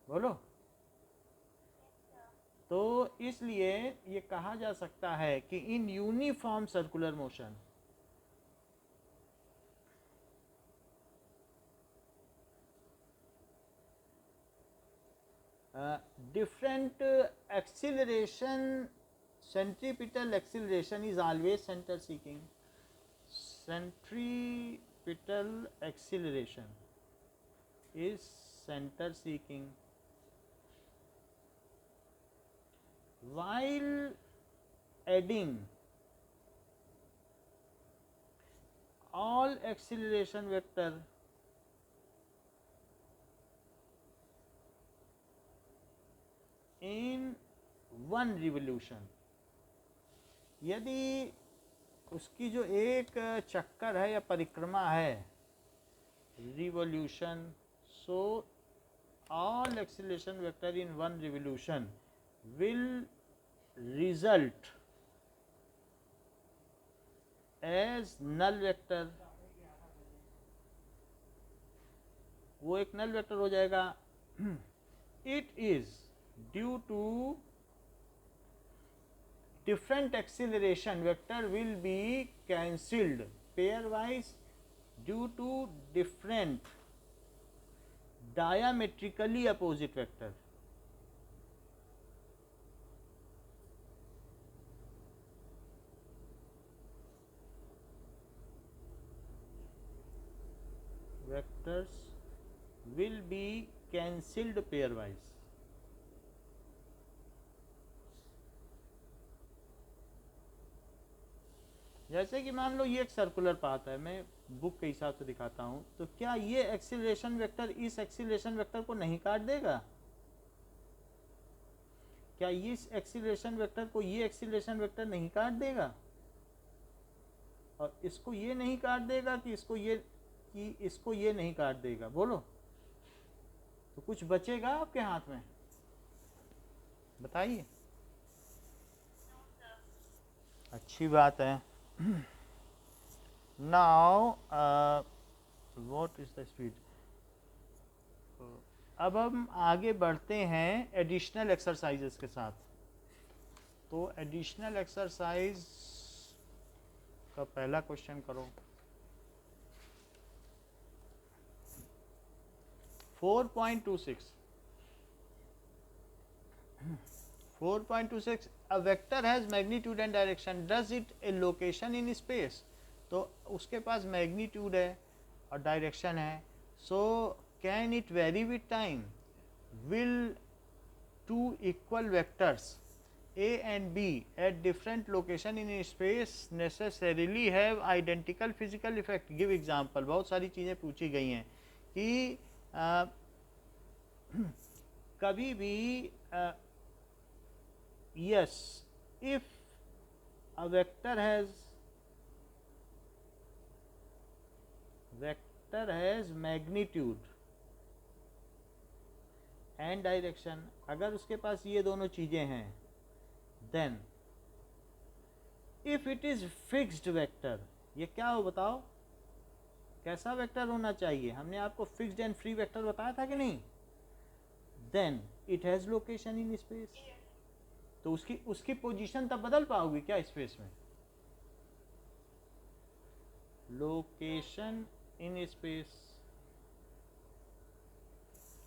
S1: बोलो। तो इसलिए ये कहा जा सकता है कि इन uniform circular motion different acceleration, centripetal acceleration is always center seeking. Centripetal acceleration is center seeking, while adding all acceleration vector in one revolution. यदि उसकी जो एक चक्कर है या परिक्रमा है, revolution, so all acceleration vector in one revolution will result as null vector. वो एक नल वेक्टर हो जाएगा। It is due to different acceleration vector will be cancelled pairwise due to different diametrically opposite vector. Vectors will be cancelled pairwise. जैसे कि मान लो ये एक circular path है, मैं बुक के हिसाब से दिखाता हूँ, तो क्या ये एक्सीलरेशन वेक्टर इस एक्सीलरेशन वेक्टर को नहीं काट देगा? क्या इस एक्सीलरेशन वेक्टर को ये एक्सीलरेशन वेक्टर नहीं काट देगा? और इसको ये नहीं काट देगा कि इसको ये नहीं काट देगा? बोलो, तो कुछ बचेगा आपके हाथ में? बताइए।
S2: No sir.
S1: अच्छी बात है। Now what is the speed. अब हम आगे बढ़ते हैं एडिशनल एक्सरसाइजेस के साथ। तो एडिशनल एक्सरसाइज का पहला क्वेश्चन करो। 4.26 4.26 a vector has magnitude and direction, does it a location in space। तो उसके पास मैग्नीट्यूड है और डायरेक्शन है। So can it very with time. Will two equal vectors a and b at different location in space necessarily have identical physical effect। give example। बहुत सारी चीज़ें पूछी गई हैं कि कभी भी yes if a vector has magnitude and direction, अगर उसके पास ये दोनों चीज़ें हैं, then if it is fixed vector, ये क्या हो बताओ, कैसा वेक्टर होना चाहिए? हमने आपको फिक्स्ड एंड फ्री वेक्टर बताया था कि नहीं? Then it has location in space. तो उसकी पोजीशन तब बदल पाओगे क्या स्पेस में? Location in space.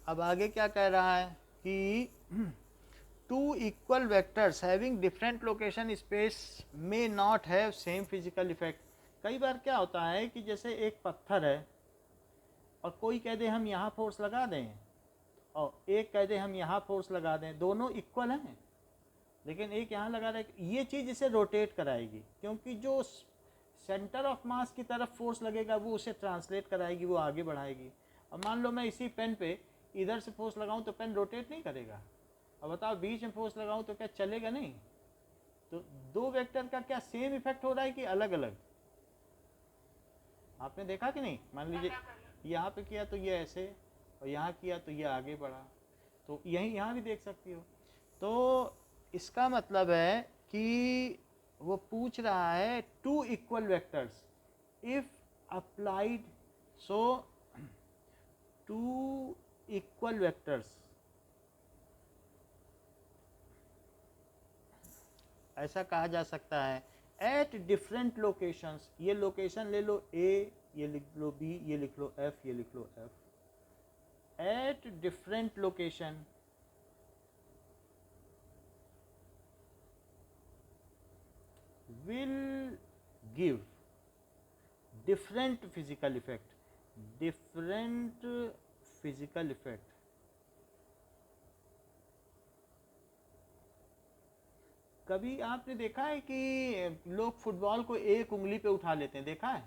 S1: अब आगे क्या कह रहा है कि two equal vectors having different location space may not have same physical effect. कई बार क्या होता है कि जैसे एक पत्थर है और कोई कह दे हम यहाँ फोर्स लगा दें और एक कह दे हम यहाँ फोर्स लगा दें, दोनों इक्वल हैं, लेकिन एक यहाँ लगा रहा है, ये चीज़ इसे रोटेट कराएगी, क्योंकि जो सेंटर ऑफ मास की तरफ फोर्स लगेगा वो उसे ट्रांसलेट कराएगी, वो आगे बढ़ाएगी। अब मान लो मैं इसी पेन पे इधर से फोर्स लगाऊं तो पेन रोटेट नहीं करेगा। अब बताओ बीच में फोर्स लगाऊं तो क्या चलेगा? नहीं। तो दो वेक्टर का क्या सेम इफेक्ट हो रहा है कि अलग अलग? आपने देखा कि नहीं? मान लीजिए यहाँ पे किया तो ये ऐसे और यहाँ किया तो ये आगे बढ़ा, तो यही यहाँ भी देख सकती हो। तो इसका मतलब है कि वो पूछ रहा है two equal vectors if applied, so two equal vectors, ऐसा कहा जा सकता है, एट डिफरेंट लोकेशंस। ये लोकेशन ले लो ए, ये लिख लो बी, ये लिख लो एफ, ये लिख लो F. At different location will give different physical effect, different physical effect। कभी आपने देखा है कि लोग फुटबॉल को एक उंगली पे उठा लेते हैं, देखा है?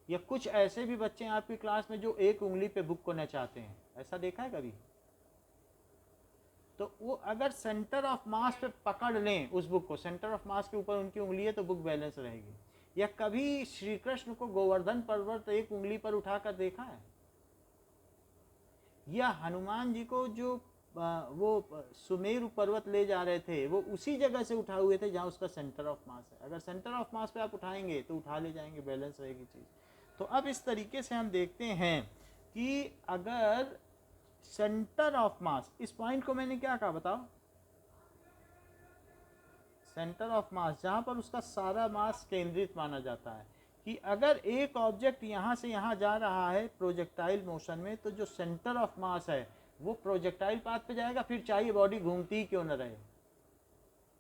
S1: या कुछ ऐसे भी बच्चे हैं आपकी क्लास में जो एक उंगली पे बुक को नचाते हैं, ऐसा देखा है कभी? तो वो अगर सेंटर ऑफ मास पे पकड़ लें उस बुक को, सेंटर ऑफ मास के ऊपर उनकी उंगली है तो बुक बैलेंस रहेगी। या कभी श्री कृष्ण को गोवर्धन पर्वत एक उंगली पर उठाकर देखा है? या हनुमान जी को जो वो सुमेरु पर्वत ले जा रहे थे वो उसी जगह से उठा हुए थे जहाँ उसका सेंटर ऑफ मास है। अगर सेंटर ऑफ मास पे आप उठाएंगे तो उठा ले जाएंगे, बैलेंस रहेगी चीज़। तो अब इस तरीके से हम देखते हैं कि अगर सेंटर ऑफ मास, इस पॉइंट को मैंने क्या कहा बताओ? सेंटर ऑफ मास, जहाँ पर उसका सारा मास केंद्रित माना जाता है, कि अगर एक ऑब्जेक्ट यहाँ से यहाँ जा रहा है प्रोजेक्टाइल मोशन में, तो जो सेंटर ऑफ मास है वो प्रोजेक्टाइल पाथ पे जाएगा, फिर चाहे बॉडी घूमती ही क्यों न रहे।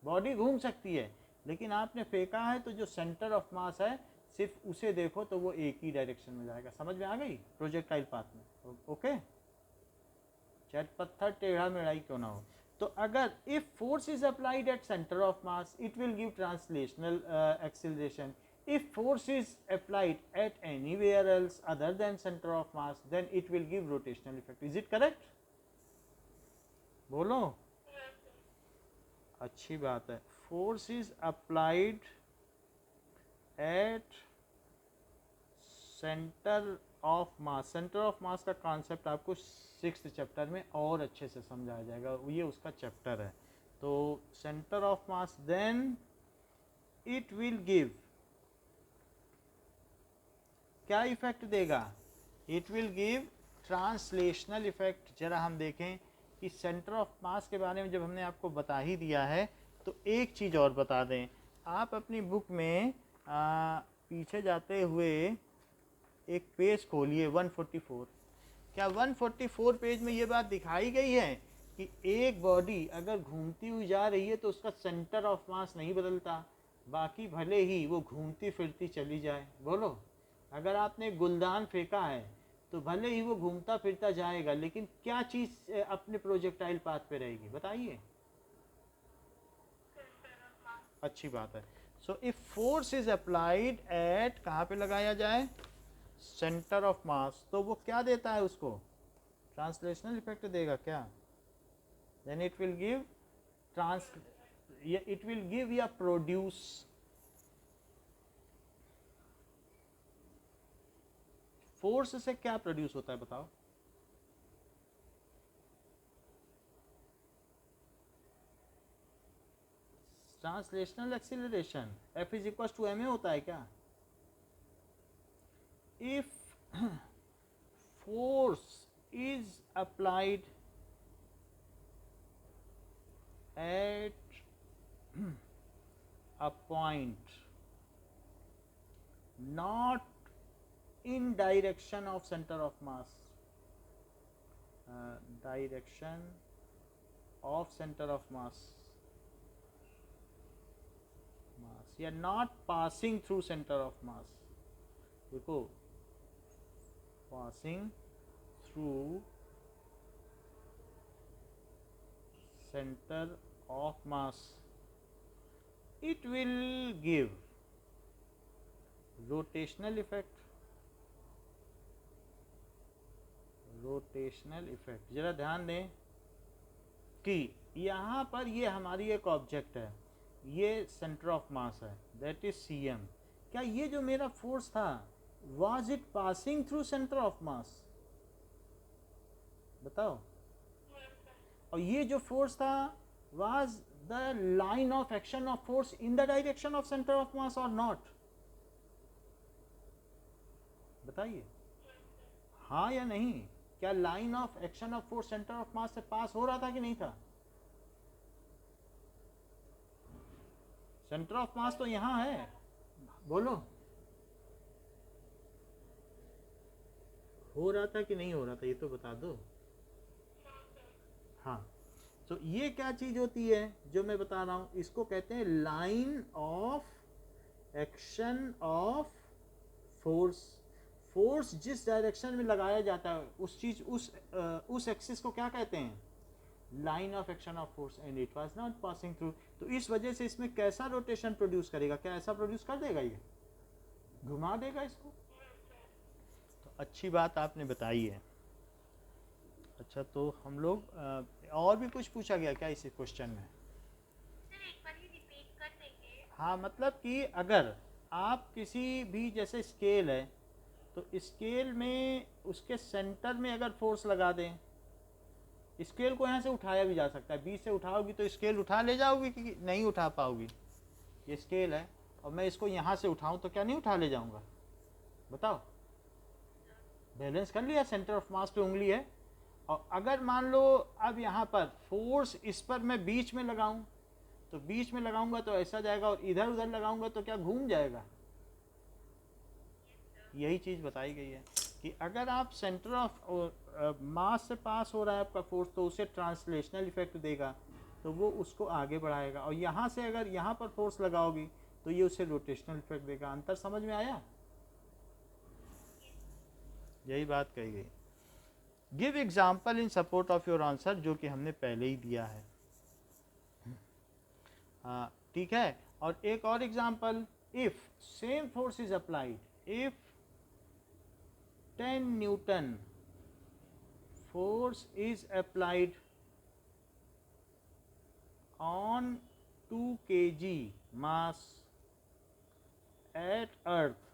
S1: बॉडी घूम सकती है, लेकिन आपने फेंका है तो जो सेंटर ऑफ मास है सिर्फ उसे देखो तो वो एक ही डायरेक्शन में जाएगा। समझ में आ गई? प्रोजेक्टाइल पाथ में। ओके, चाहे पत्थर टेढ़ा मेढ़ा ही क्यों ना हो। तो अगर if force is applied at centre of mass it will give translational acceleration. if force is applied at anywhere else other than center of mass then it will give rotational effect। is it correct? बोलो। अच्छी बात है। force is applied at center of mass, centre of मास का concept आपको 6th chapter में और अच्छे से समझाया जाएगा, ये उसका चैप्टर है। तो centre of mass then it will give, क्या इफेक्ट देगा? It will give translational effect. जरा हम देखें कि सेंटर ऑफ मास के बारे में जब हमने आपको बता ही दिया है तो एक चीज़ और बता दें। आप अपनी बुक में पीछे जाते हुए एक पेज खोलिए 144। क्या 144 पेज में ये बात दिखाई गई है कि एक बॉडी अगर घूमती हुई जा रही है तो उसका सेंटर ऑफ मास नहीं बदलता, बाकी भले ही वो घूमती फिरती चली जाए। बोलो, अगर आपने गुलदान फेंका है तो भले ही वो घूमता फिरता जाएगा, लेकिन क्या चीज़ अपने प्रोजेक्टाइल पाथ पे रहेगी? बताइए। अच्छी बात है। So if force is applied at, कहाँ पे लगाया जाए? सेंटर ऑफ मास। तो वो क्या देता है उसको? ट्रांसलेशनल इफेक्ट देगा क्या? Then it will give it will give या प्रोड्यूस। फोर्स से क्या प्रोड्यूस होता है बताओ? Translational acceleration. F is equal to ma होता है क्या? If force is applied at a point not in direction of center of mass, direction of center of mass, या not passing through center of mass। देखो, passing through center of mass, it will give rotational effect। Rotational effect. जरा ध्यान दें कि यहाँ पर ये हमारी एक ऑब्जेक्ट है, ये सेंटर ऑफ मास है, दैट इज cm। क्या ये जो मेरा फोर्स था, was it passing through centre of मास? बताओ। और ये जो फोर्स था, was the line of action of force in the direction of centre of मास और नॉट? बताइए, हाँ या नहीं? क्या line of action of force centre of मास से पास हो रहा था कि नहीं था? सेंटर ऑफ मास तो यहां है। बोलो, हो रहा था कि नहीं हो रहा था? ये तो बता दो। हाँ, तो ये क्या चीज होती है जो मैं बता रहा हूं? इसको कहते हैं line of action of force. Force जिस डायरेक्शन में लगाया जाता है उस एक्सिस को क्या कहते हैं? Line of action of force, and it was not passing through. तो इस वजह से इसमें कैसा रोटेशन प्रोड्यूस करेगा? क्या ऐसा प्रोड्यूस कर देगा? ये घुमा देगा इसको। तो अच्छी बात आपने बताई है। अच्छा, तो हम लोग और भी कुछ पूछा गया क्या इस क्वेश्चन में? हाँ, मतलब कि अगर आप किसी भी, जैसे स्केल है, तो स्केल में उसके सेंटर में अगर फोर्स लगा दें, स्केल को यहाँ से उठाया भी जा सकता है। बीच से उठाओगी तो स्केल उठा ले जाओगी कि नहीं उठा पाओगी? ये स्केल है और मैं इसको यहाँ से उठाऊँ तो क्या नहीं उठा ले जाऊँगा? बताओ। बैलेंस कर लिया, सेंटर ऑफ मास पे उंगली है। और अगर मान लो अब यहाँ पर फोर्स इस पर मैं बीच में लगाऊं, तो बीच में लगाऊंगा तो ऐसा जाएगा, और इधर उधर लगाऊंगा तो क्या घूम जाएगा? यही चीज़ बताई गई है कि अगर आप सेंटर ऑफ मास से पास हो रहा है आपका फोर्स, तो उसे ट्रांसलेशनल इफेक्ट देगा, तो वो उसको आगे बढ़ाएगा। और यहाँ से अगर यहाँ पर फोर्स लगाओगी तो ये उसे रोटेशनल इफेक्ट देगा। अंतर समझ में आया? यही बात कही गई। Give example in support of your answer, जो कि हमने पहले ही दिया है। हाँ, ठीक है। और एक और example, if same force is applied, if 10 Newton force is applied on 2 kg mass at earth,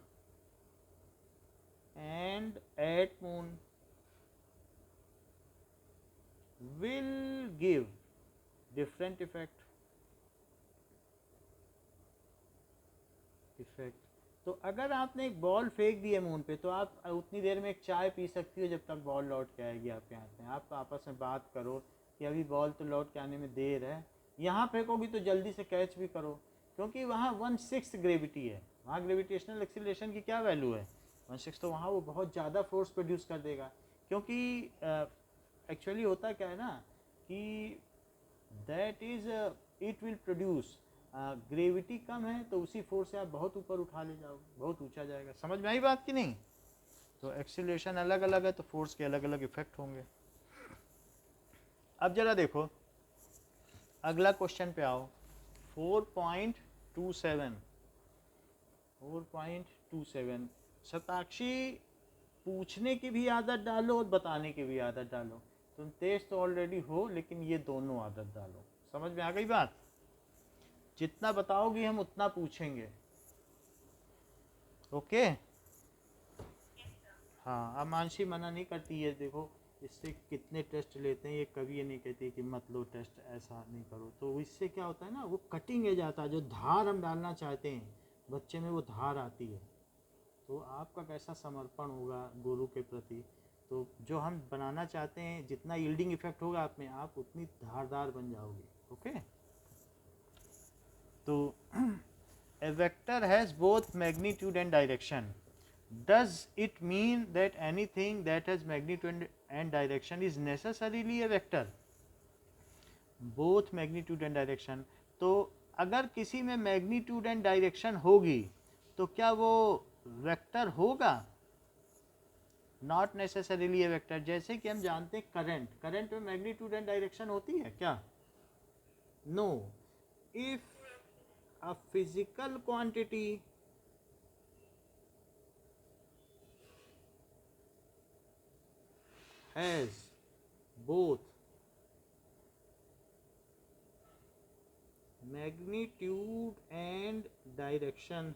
S1: and at moon will give different effect. तो अगर आपने एक बॉल फेंक दी है मून पे तो आप उतनी देर में एक चाय पी सकती हो जब तक बॉल लौट के आएगी आपके हाथ में। आप आपस में बात करो कि अभी बॉल तो लौट के आने में देर है, यहाँ फेंकोगी तो जल्दी से कैच भी करो, क्योंकि वहाँ 1/6 ग्रेविटी है। वहाँ ग्रेविटेशनल एक्सीलरेशन की क्या वैल्यू है 1/6, तो वहाँ वो बहुत ज़्यादा फोर्स प्रोड्यूस कर देगा। क्योंकि एक्चुअली होता क्या है ना कि that is it will produce, gravity कम है तो उसी फोर्स से आप बहुत ऊपर उठा ले जाओगे, बहुत ऊंचा जाएगा। समझ में आई बात कि नहीं? तो एक्सीलरेशन अलग अलग है तो फोर्स के अलग अलग इफेक्ट होंगे। अब जरा देखो अगला क्वेश्चन पे आओ, 4.27 शताक्षी पूछने की भी आदत डालो और बताने की भी आदत डालो। तुम तेज तो ऑलरेडी हो लेकिन ये दोनों आदत डालो। समझ में आ गई बात? जितना बताओगी हम उतना पूछेंगे। ओके? हाँ, अब मानसी मना नहीं करती है, देखो इससे कितने टेस्ट लेते हैं, ये कभी ये नहीं कहती कि मत लो टेस्ट, ऐसा नहीं करो। तो इससे क्या होता है ना, वो कटिंग एज आता है, जो धार हम डालना चाहते हैं बच्चे में वो धार आती है। तो आपका कैसा समर्पण होगा गुरु के प्रति, तो जो हम बनाना चाहते हैं जितना यील्डिंग इफेक्ट होगा आप में, आप उतनी धारदार बन जाओगे। ओके? तो a vector has both magnitude and direction. Does it mean that anything that has magnitude and direction is necessarily a vector? Both magnitude and direction. तो अगर किसी में magnitude and direction होगी तो क्या वो वेक्टर होगा? Not necessarily a vector. जैसे कि हम जानते हैं करंट में magnitude and direction होती है क्या? No. If a physical quantity has both magnitude and direction,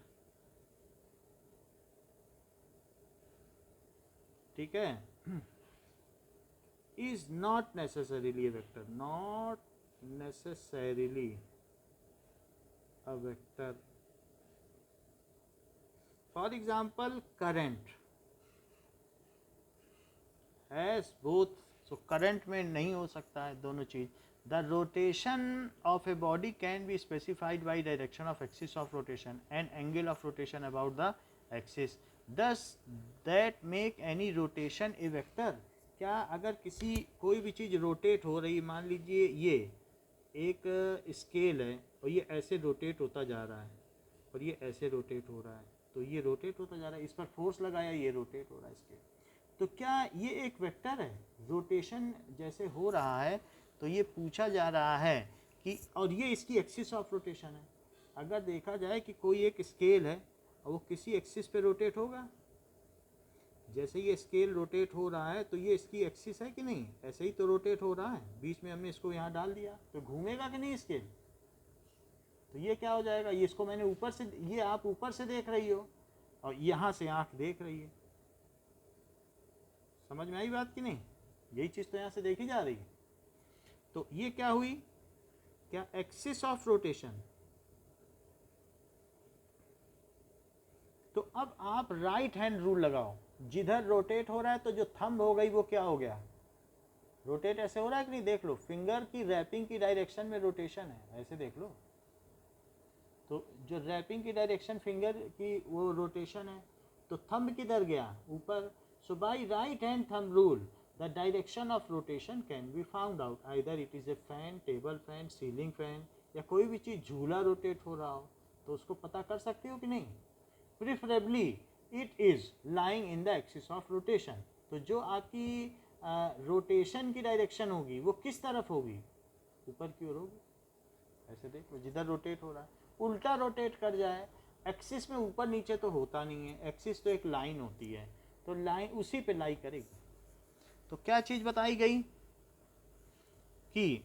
S1: ठीक है, is not necessarily a vector, not necessarily a vector. For example, current has both, so current में नहीं हो सकता है दोनों चीज। The rotation of a body can be specified by direction of axis of rotation and angle of rotation about the axis. Does that make any rotation a vector? क्या अगर किसी कोई भी चीज़ रोटेट हो रही, मान लीजिए ये एक स्केल है और ये ऐसे रोटेट होता जा रहा है और ये ऐसे रोटेट हो रहा है, तो ये रोटेट होता जा रहा है, इस पर फोर्स लगाया, ये रोटेट हो रहा है स्केल, तो क्या ये एक वेक्टर है? रोटेशन जैसे हो रहा है तो ये पूछा जा रहा है कि, और ये इसकी एक्सिस ऑफ रोटेशन है। अगर देखा जाए कि कोई एक स्केल है और वो किसी एक्सिस पे रोटेट होगा, जैसे ये स्केल रोटेट हो रहा है तो ये इसकी एक्सिस है कि नहीं, ऐसे ही तो रोटेट हो रहा है, बीच में हमने इसको यहाँ डाल दिया तो घूमेगा कि नहीं स्केल? तो ये क्या हो जाएगा, ये इसको मैंने ऊपर से, ये आप ऊपर से देख रही हो और यहाँ से आँख देख रही है। समझ में आई बात कि नहीं? यही चीज़ तो यहाँ से देखी जा रही है। तो ये क्या हुई, क्या एक्सिस ऑफ रोटेशन। तो अब आप राइट हैंड रूल लगाओ, जिधर रोटेट हो रहा है तो जो थंब हो गई वो क्या हो गया, रोटेट ऐसे हो रहा है कि नहीं, देख लो फिंगर की रैपिंग की डायरेक्शन में रोटेशन है, ऐसे देख लो, तो जो रैपिंग की डायरेक्शन फिंगर की वो रोटेशन है, तो थंब किधर गया, ऊपर। So by right hand thumb rule, the direction of rotation can be found out. Either it is a fan, table fan, ceiling fan, या कोई भी चीज़ झूला रोटेट हो रहा हो तो उसको पता कर सकते हो कि नहीं? Preferably it is lying in the axis of rotation. तो जो आपकी रोटेशन की डायरेक्शन होगी वो किस तरफ होगी, ऊपर की ओर होगी। ऐसे देखो जिधर रोटेट हो रहा है, उल्टा रोटेट कर जाए, एक्सिस में ऊपर नीचे तो होता नहीं है, एक्सिस तो एक लाइन होती है, तो लाइन उसी पे लाई करेगी। तो क्या चीज़ बताई गई कि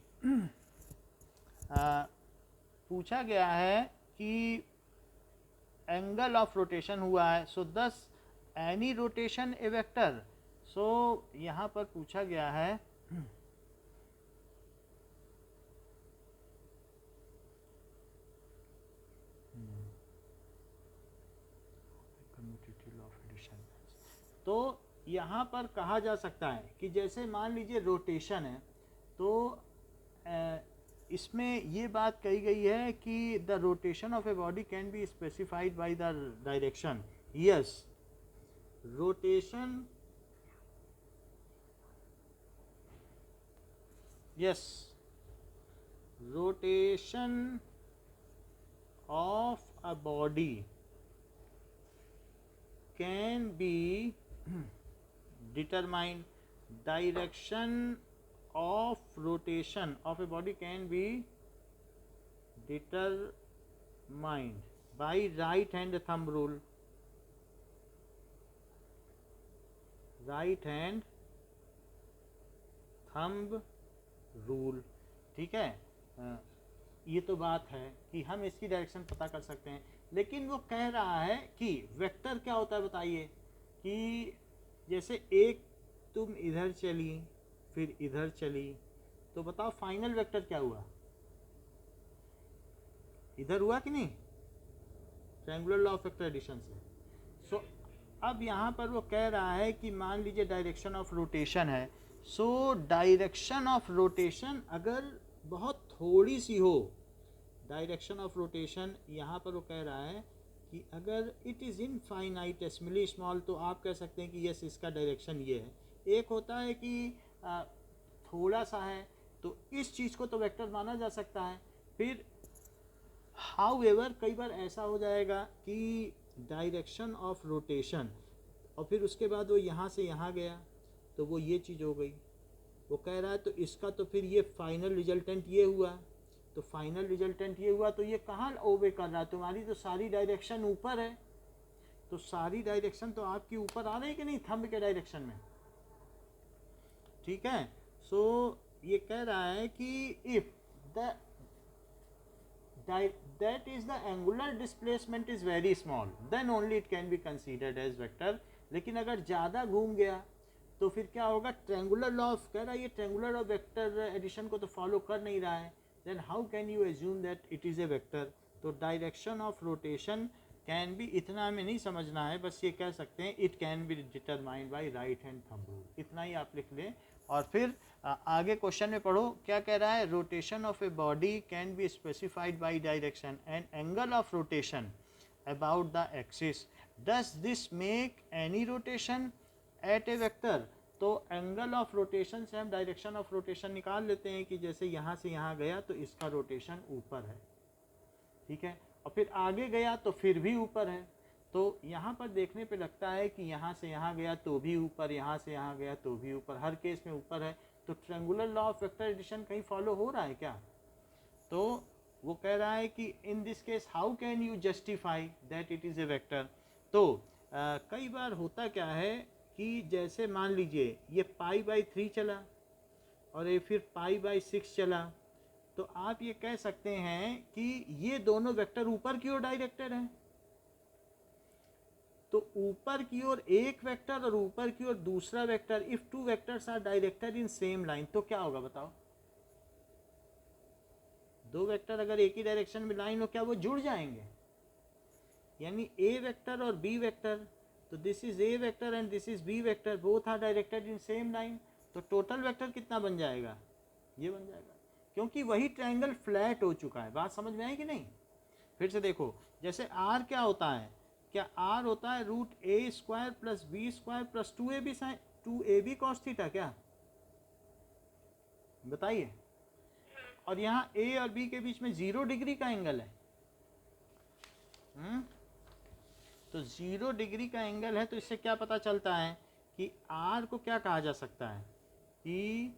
S1: पूछा गया है कि एंगल ऑफ रोटेशन हुआ है, सो 10 एनी रोटेशन ए वेक्टर। सो यहाँ पर पूछा गया है तो यहाँ पर कहा जा सकता है कि जैसे मान लीजिए रोटेशन है, तो इसमें ये बात कही गई है कि the rotation of a body can be specified by the direction. Yes, rotation, yes, rotation of a body can be determined, direction of rotation of a body can be determined by right hand thumb rule, right hand thumb rule. ठीक है, ये तो बात है कि हम इसकी direction पता कर सकते हैं, लेकिन वो कह रहा है कि वेक्टर क्या होता है बताइए। कि जैसे एक तुम इधर चली फिर इधर चली, तो बताओ फाइनल वेक्टर क्या हुआ, इधर हुआ कि नहीं, triangular law of vector addition से। सो अब यहाँ पर वो कह रहा है कि मान लीजिए डायरेक्शन ऑफ रोटेशन है। सो डायरेक्शन ऑफ रोटेशन अगर बहुत थोड़ी सी हो, डायरेक्शन ऑफ रोटेशन यहाँ पर वो कह रहा है कि अगर इट इज़ इनफाइनाइटेसिमली स्मॉल, तो आप कह सकते हैं कि यस इसका डायरेक्शन ये है। एक होता है कि थोड़ा सा है, तो इस चीज़ को तो वेक्टर माना जा सकता है। फिर हाउएवर कई बार ऐसा हो जाएगा कि डायरेक्शन ऑफ रोटेशन और फिर उसके बाद वो यहाँ से यहाँ गया, तो वो ये चीज़ हो गई। वो कह रहा है तो इसका तो फिर ये फाइनल रिजल्टेंट ये हुआ, तो फाइनल रिजल्टेंट ये हुआ, तो ये कहाँ ओबे कर रहा है, तुम्हारी तो सारी डायरेक्शन ऊपर है, तो सारी डायरेक्शन तो आपकी ऊपर आ रही है कि नहीं, थंब के डायरेक्शन में। ठीक है, सो ये कह रहा है कि if that is the angular displacement is very small, then only it can be considered as vector। लेकिन अगर ज़्यादा घूम गया तो फिर क्या होगा, ट्रायंगुलर लॉ ऑफ, कह रहा है ये ट्रायंगुलर ऑफ वेक्टर एडिशन को तो फॉलो कर नहीं रहा है, then how can you assume that it is a vector. तो direction of rotation can be, इतना हमें नहीं समझना है, बस ये कह सकते हैं it can be determined by right hand thumb rule, इतना ही आप लिख लें। और फिर आगे क्वेश्चन में पढ़ो क्या कह रहा है, rotation of a body can be specified by direction and angle of rotation about the axis, does this make any rotation eight A vector. तो एंगल ऑफ रोटेशन से हम डायरेक्शन ऑफ रोटेशन निकाल लेते हैं कि जैसे यहाँ से यहाँ गया तो इसका रोटेशन ऊपर है, ठीक है, और फिर आगे गया तो फिर भी ऊपर है। तो यहाँ पर देखने पे लगता है कि यहाँ से यहाँ गया तो भी ऊपर, यहाँ से यहाँ गया तो भी ऊपर, हर केस में ऊपर है। तो triangular law of vector addition कहीं फॉलो हो रहा है क्या। तो वो कह रहा है कि in this case how can you justify that it is a vector. तो कई बार होता क्या है कि जैसे मान लीजिए ये π/3 चला और ये फिर π/6 चला, तो आप ये कह सकते हैं कि ये दोनों वेक्टर ऊपर की ओर डायरेक्टेड हैं। तो ऊपर की ओर एक वेक्टर और ऊपर की ओर दूसरा vector, if two vectors are directed in same line, तो क्या होगा बताओ, दो वेक्टर अगर एक ही डायरेक्शन में लाइन हो क्या वो जुड़ जाएंगे, यानी ए वेक्टर और बी वेक्टर, तो this is A vector and this is B vector, both are directed in same line, तो टोटल वेक्टर कितना बन जाएगा, ये बन जाएगा, क्योंकि वही ट्रायंगल फ्लैट हो चुका है। बात समझ में आई कि नहीं। फिर से देखो, जैसे आर क्या होता है, क्या आर होता है √a² + b² + 2ab sin 2ab cos theta, क्या बताइए। और यहाँ ए और बी के बीच में 0 डिग्री का एंगल है, तो 0 डिग्री का एंगल है, तो इससे क्या पता चलता है कि आर को क्या कहा जा सकता है कि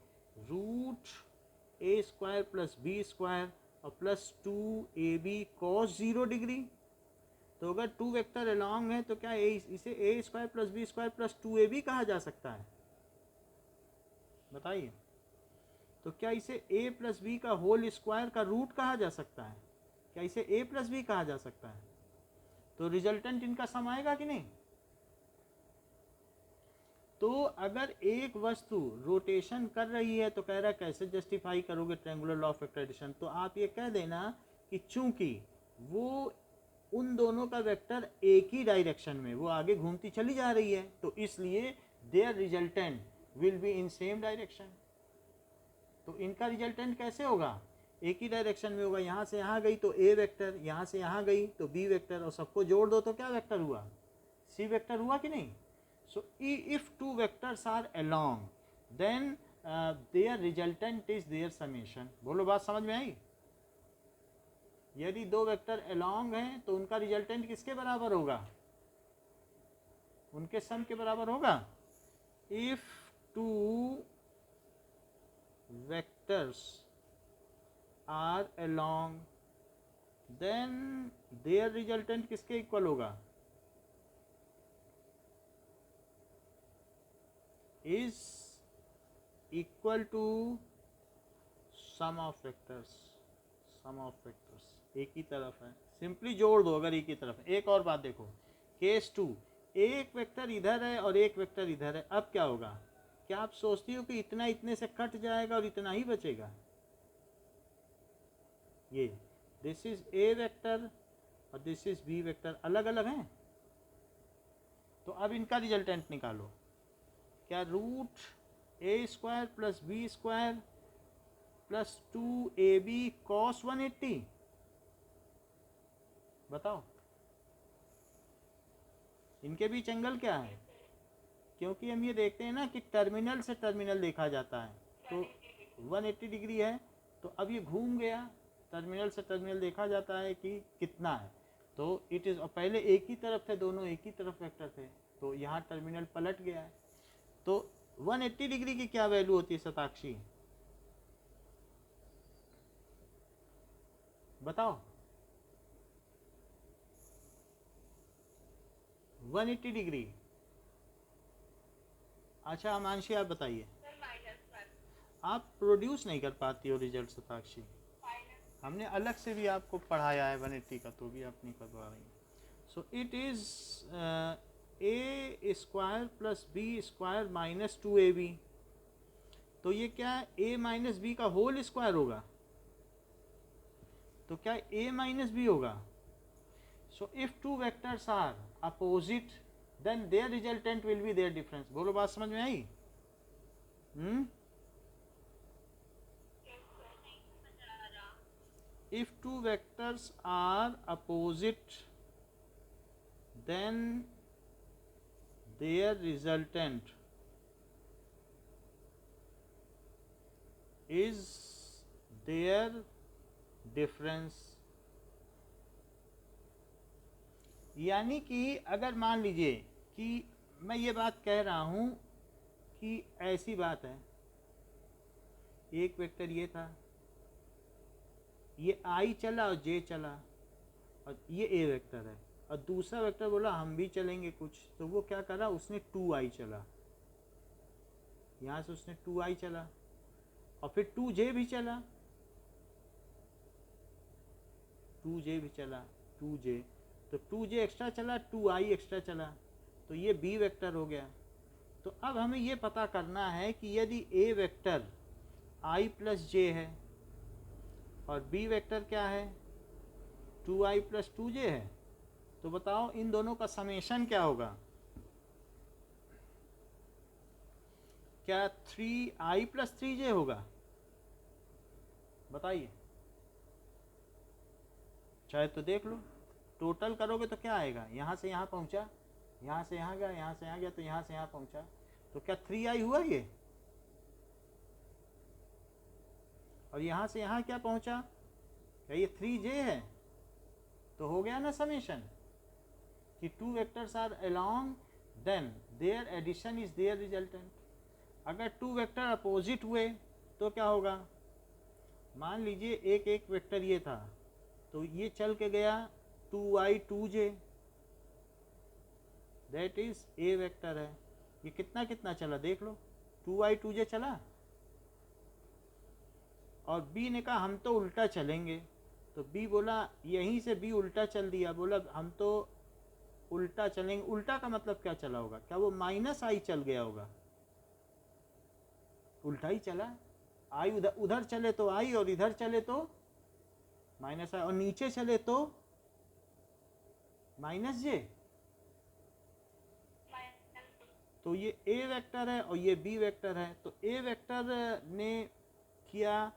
S1: √a² + b² और +2ab cos 0 डिग्री। तो अगर टू वेक्टर अलॉन्ग है तो क्या इसे a² + b² + 2ab कहा जा सकता है, बताइए। तो क्या इसे a + b का होल स्क्वायर का रूट कहा जा सकता है, क्या इसे a + b कहा जा सकता है। तो रिजल्टेंट इनका सम आएगा कि नहीं, तो अगर एक वस्तु रोटेशन कर रही है तो कह रहा है कैसे जस्टिफाई करोगे triangular law of vector addition, तो आप ये कह देना कि चूंकि वो उन दोनों का वेक्टर एक ही डायरेक्शन में वो आगे घूमती चली जा रही है, तो इसलिए their resultant will be in same direction. तो इनका रिजल्टेंट कैसे होगा, एक ही डायरेक्शन में होगा। यहाँ से यहाँ गई तो ए वेक्टर, यहाँ से यहाँ गई तो बी वेक्टर, और सबको जोड़ दो तो क्या वेक्टर हुआ, सी वेक्टर हुआ कि नहीं। So if two vectors are along then their resultant is their summation. बोलो बात समझ में आई। यदि दो वेक्टर अलोंग हैं तो उनका रिजल्टेंट किसके बराबर होगा, उनके सम के बराबर होगा। If two vectors are along then their resultant किसके इक्वल होगा, is equal to sum of vectors. Sum of vectors एक ही तरफ है, सिंपली जोड़ दो अगर एक ही तरफ है। एक और बात देखो, केस 2, एक वेक्टर इधर है और एक वेक्टर इधर है, अब क्या होगा, क्या आप सोचती हो कि इतना इतने से कट जाएगा और इतना ही बचेगा। ये दिस इज ए वेक्टर और दिस इज बी वेक्टर, अलग अलग हैं। तो अब इनका रिजल्टेंट निकालो, क्या रूट ए square plus B square plus 2ab cos 180, बताओ इनके बीच एंगल क्या है। क्योंकि हम ये देखते हैं ना कि टर्मिनल से टर्मिनल देखा जाता है, तो 180 डिग्री है, तो अब ये घूम गया, टर्मिनल से टर्मिनल देखा जाता है कि कितना है, तो इट इज़, पहले एक ही तरफ थे दोनों, एक ही तरफ वेक्टर थे, तो यहाँ टर्मिनल पलट गया है। तो 180 डिग्री की क्या वैल्यू होती है शताक्षी, बताओ। 180 डिग्री, अच्छा अमांशी आप बताइए। आप प्रोड्यूस नहीं कर पाती हो रिजल्ट शताक्षी, हमने अलग से भी आपको पढ़ाया है 180 का, तो भी आप नहीं कर पा रही। So it is a square plus B square minus 2ab, तो ये क्या है, a माइनस बी का होल स्क्वायर होगा, तो क्या a माइनस बी होगा। So if two vectors are opposite then their resultant will be their difference. बोलो बात समझ में आई। If two vectors are opposite then their resultant is their difference। यानी कि अगर मान लीजिए कि मैं ये बात कह रहा हूँ कि ऐसी बात है, एक वेक्टर ये था, ये आई चला और जे चला, और ये ए वेक्टर है, और दूसरा वेक्टर बोला हम भी चलेंगे कुछ, तो वो क्या करा, उसने 2i चला, यहाँ से उसने 2i चला, और फिर 2j भी चला, 2j भी चला, 2j, तो 2j एक्स्ट्रा चला, 2i एक्स्ट्रा चला, तो ये बी वेक्टर हो गया। तो अब हमें ये पता करना है कि यदि ए वेक्टर i प्लस जे है और बी वेक्टर क्या है, 2i प्लस 2j है, तो बताओ इन दोनों का समेशन क्या होगा, क्या 3i प्लस 3j होगा, बताइए। चाहे तो देख लो, टोटल करोगे तो क्या आएगा, यहाँ से यहाँ पहुँचा, यहाँ से यहाँ गया, यहाँ से यहाँ गया, तो यहाँ से यहाँ पहुँचा, तो क्या 3i हुआ ये, और यहाँ से यहाँ क्या पहुँचा, क्या ये 3j है, तो हो गया ना समेशन कि two vectors are along then their addition is their resultant. अगर टू वेक्टर अपोजिट हुए तो क्या होगा, मान लीजिए एक एक वेक्टर ये था, तो ये चल के गया 2i 2j, that is A vector है, ये कितना कितना चला देख लो, 2i 2j चला, और बी ने कहा हम तो उल्टा चलेंगे, तो बी बोला, यहीं से बी उल्टा चल दिया, बोला हम तो उल्टा चलेंगे, उल्टा का मतलब क्या चला होगा, क्या वो माइनस आई चल गया होगा, उल्टा ही चला, आई उधर उधर चले तो आई और इधर चले तो माइनस आई और नीचे चले तो माइनस जे। तो ये ए वेक्टर है और ये बी वेक्टर है, तो ए वेक्टर ने किया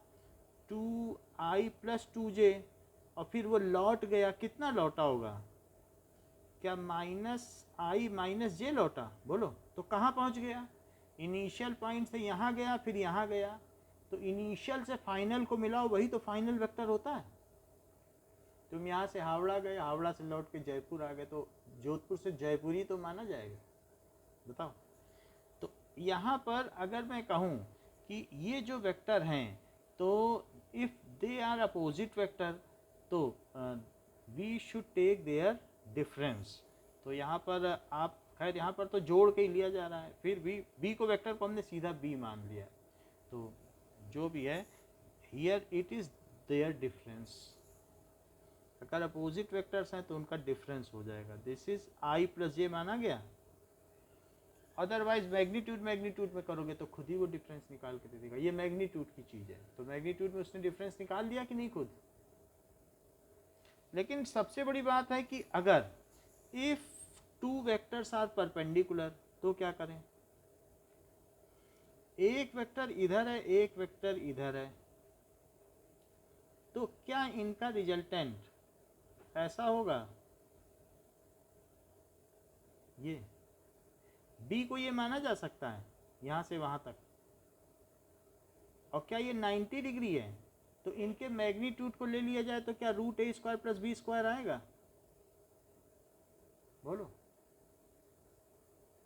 S1: 2i प्लस 2j और फिर वो लौट गया, कितना लौटा होगा, क्या माइनस आई माइनस जे लौटा, बोलो तो कहाँ पहुँच गया, इनिशियल पॉइंट से यहाँ गया फिर यहाँ गया, तो इनिशियल से फाइनल को मिलाओ वही तो फाइनल वेक्टर होता है। तुम यहाँ से हावड़ा गए, हावड़ा से लौट के जयपुर आ गए, तो जोधपुर से जयपुर ही तो माना जाएगा, बताओ। तो यहाँ पर अगर मैं कहूँ कि ये जो वेक्टर हैं तो if they are opposite vector तो we should take their difference. तो यहाँ पर आप खैर यहाँ पर तो जोड़ के ही लिया जा रहा है, फिर भी बी को वेक्टर को हमने सीधा बी मान लिया, तो जो भी है here it is their difference. अगर अपोजिट वेक्टर्स हैं तो उनका डिफरेंस हो जाएगा, this is i plus j माना गया। अदरवाइज मैग्नीट्यूड मैग्नीट्यूड में करोगे तो खुद ही वो डिफरेंस निकाल के दे देगा, ये मैग्नीट्यूड की चीज़ है, तो मैग्नीट्यूड में उसने डिफरेंस निकाल दिया कि नहीं खुद। लेकिन सबसे बड़ी बात है कि अगर if two vectors are perpendicular तो क्या करें, एक वेक्टर इधर है एक वेक्टर इधर है, तो क्या इनका रिजल्टेंट ऐसा होगा, ये b को ये माना जा सकता है यहाँ से वहाँ तक, और क्या ये 90 डिग्री है, तो इनके मैग्नीट्यूड को ले लिया जाए तो क्या रूट ए स्क्वायर प्लस बी स्क्वायर आएगा, बोलो,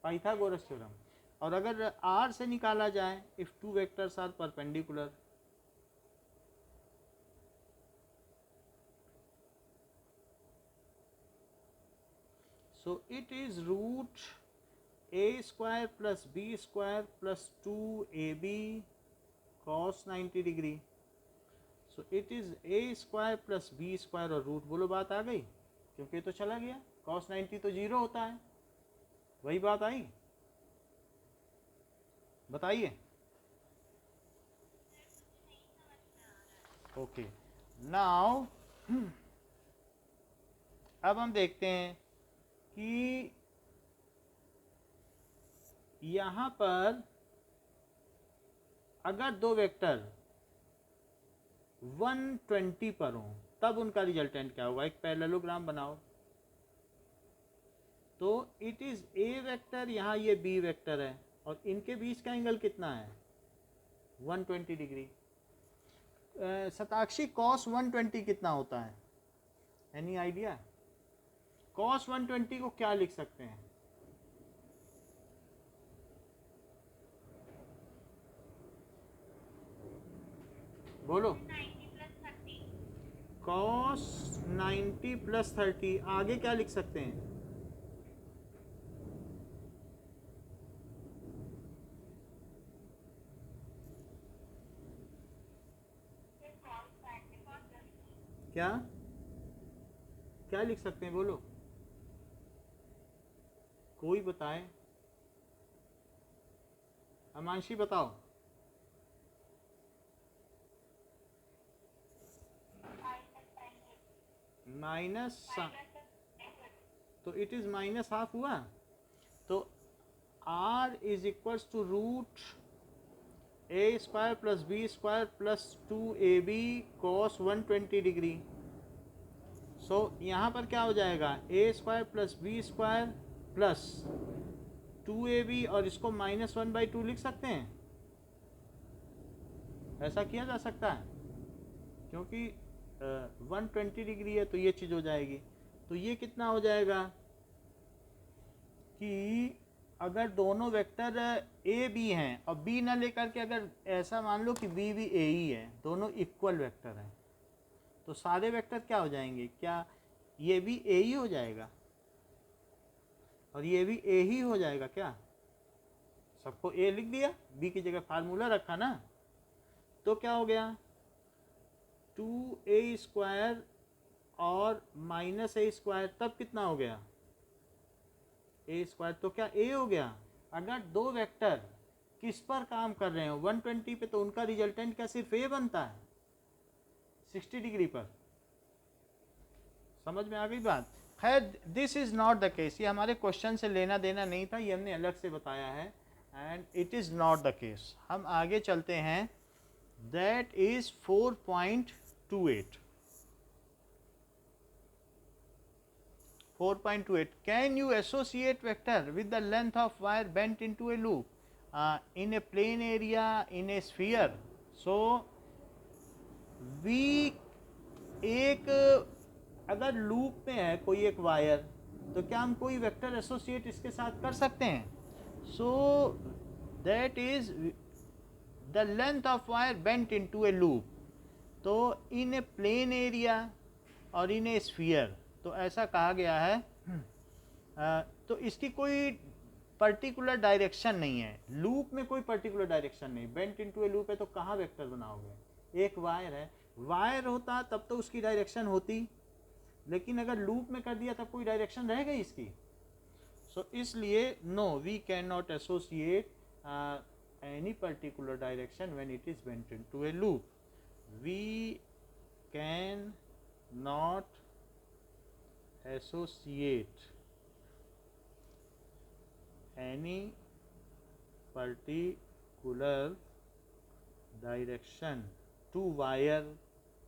S1: पाइथागोरस थ्योरम। और अगर r से निकाला जाए if two vectors are perpendicular, so it is root a square plus b square plus 2ab cos 90 degree, so it is a square plus b square और root, बोलो बात आ गई, क्योंकि तो चला गया cos 90 तो जीरो होता है, वही बात आई, बताइए। ओके नाउ अब हम देखते हैं कि यहाँ पर अगर दो वेक्टर 120 पर हों तब उनका रिजल्टेंट क्या होगा, एक पैरेललोग्राम बनाओ, तो इट इज ए वेक्टर, यहाँ ये बी वेक्टर है और इनके बीच का एंगल कितना है 120 डिग्री। शताक्षी cos 120 कितना होता है, एनी आइडिया, cos 120 को क्या लिख सकते हैं, बोलो,
S2: 90 plus 30
S1: cos 90 प्लस 30, आगे क्या लिख सकते हैं, क्या क्या लिख सकते हैं, बोलो कोई बताए, अमांशी बताओ, माइनस, तो इट इज माइनस हाफ हुआ, तो r is equals to root A square plus B square plus 2ab cos 120 degree. So यहाँ पर क्या हो जाएगा, a square plus B square plus 2ab और इसको -1/2 लिख सकते हैं, ऐसा किया जा सकता है, क्योंकि 120 डिग्री है तो ये चीज़ हो जाएगी। तो ये कितना हो जाएगा कि अगर दोनों वेक्टर ए बी हैं और बी ना लेकर के अगर ऐसा मान लो कि बी भी ए ही है, दोनों इक्वल वेक्टर हैं, तो सारे वेक्टर क्या हो जाएंगे, क्या ये भी ए ही हो जाएगा और ये भी ए ही हो जाएगा, क्या सबको ए लिख दिया, बी की जगह फार्मूला रखा ना, तो क्या हो गया 2a स्क्वायर और -a स्क्वायर, तब कितना हो गया ए स्क्वायर, तो क्या ए हो गया? अगर दो वेक्टर किस पर काम कर रहे हो 120 पे, तो उनका रिजल्टेंट क्या सिर्फ ए बनता है 60 डिग्री पर। समझ में आ गई बात? खैर this is not the case, ये हमारे क्वेश्चन से लेना देना नहीं था, ये हमने अलग से बताया है and it is not the case. हम आगे चलते हैं, that is 4.28 4.28 can you associate vector with the length of wire bent into a loop in a plane area in a sphere? So we एक अगर लूप में है कोई एक वायर, तो क्या हम कोई वेक्टर एसोसिएट इसके साथ कर सकते हैं? So that is the length of wire bent into a loop, तो इन ए प्लेन एरिया और इन ए स्फीयर, तो ऐसा कहा गया है। तो इसकी कोई पर्टिकुलर डायरेक्शन नहीं है, लूप में कोई पर्टिकुलर डायरेक्शन नहीं, बेंट इनटू ए लूप है तो कहाँ वेक्टर बनाओगे? एक वायर है, वायर होता तब तो उसकी डायरेक्शन होती, लेकिन अगर लूप में कर दिया तब कोई डायरेक्शन रह गई इसकी। सो इसलिए no, we can not associate any particular direction when it is bent into a loop. We can not associate any particular direction to wire,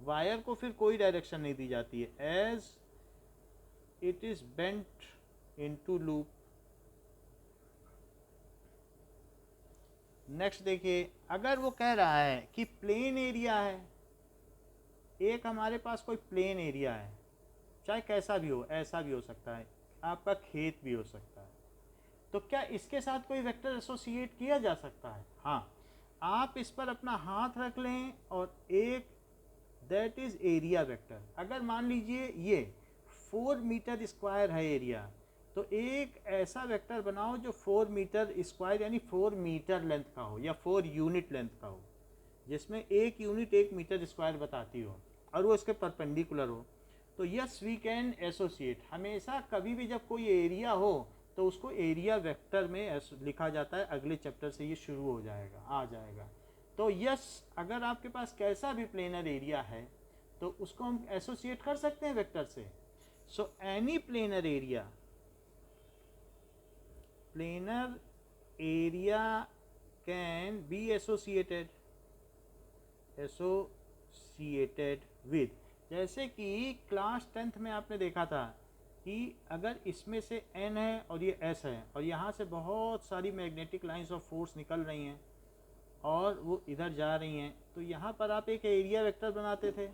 S1: wire को फिर कोई डायरेक्शन नहीं दी जाती है, as it is bent into loop. Next देखिए, अगर वो कह रहा है कि प्लेन एरिया है, एक हमारे पास कोई प्लेन एरिया है, चाहे कैसा भी हो, ऐसा भी हो सकता है, आपका खेत भी हो सकता है, तो क्या इसके साथ कोई वेक्टर एसोसिएट किया जा सकता है? हाँ, आप इस पर अपना हाथ रख लें और एक, दैट इज एरिया वेक्टर। अगर मान लीजिए ये 4 मीटर स्क्वायर है एरिया, तो एक ऐसा वेक्टर बनाओ जो 4 मीटर स्क्वायर यानी 4 मीटर लेंथ का हो या 4 यूनिट लेंथ का हो, जिसमें एक यूनिट 1 मीटर स्क्वायर बताती हो और वो इसके परपेंडिकुलर हो। तो यस वी कैन एसोसिएट, हमेशा कभी भी जब कोई एरिया हो तो उसको एरिया वेक्टर में लिखा जाता है, अगले चैप्टर से ये शुरू हो जाएगा, आ जाएगा। तो यस, अगर आपके पास कैसा भी प्लेनर एरिया है तो उसको हम एसोसिएट कर सकते हैं वेक्टर से। So any planar area can be associated with, जैसे कि क्लास 10th में आपने देखा था कि अगर इसमें से n है और ये s है और यहाँ से बहुत सारी मैग्नेटिक लाइंस ऑफ फोर्स निकल रही हैं और वो इधर जा रही हैं, तो यहाँ पर आप एक एरिया वेक्टर बनाते थे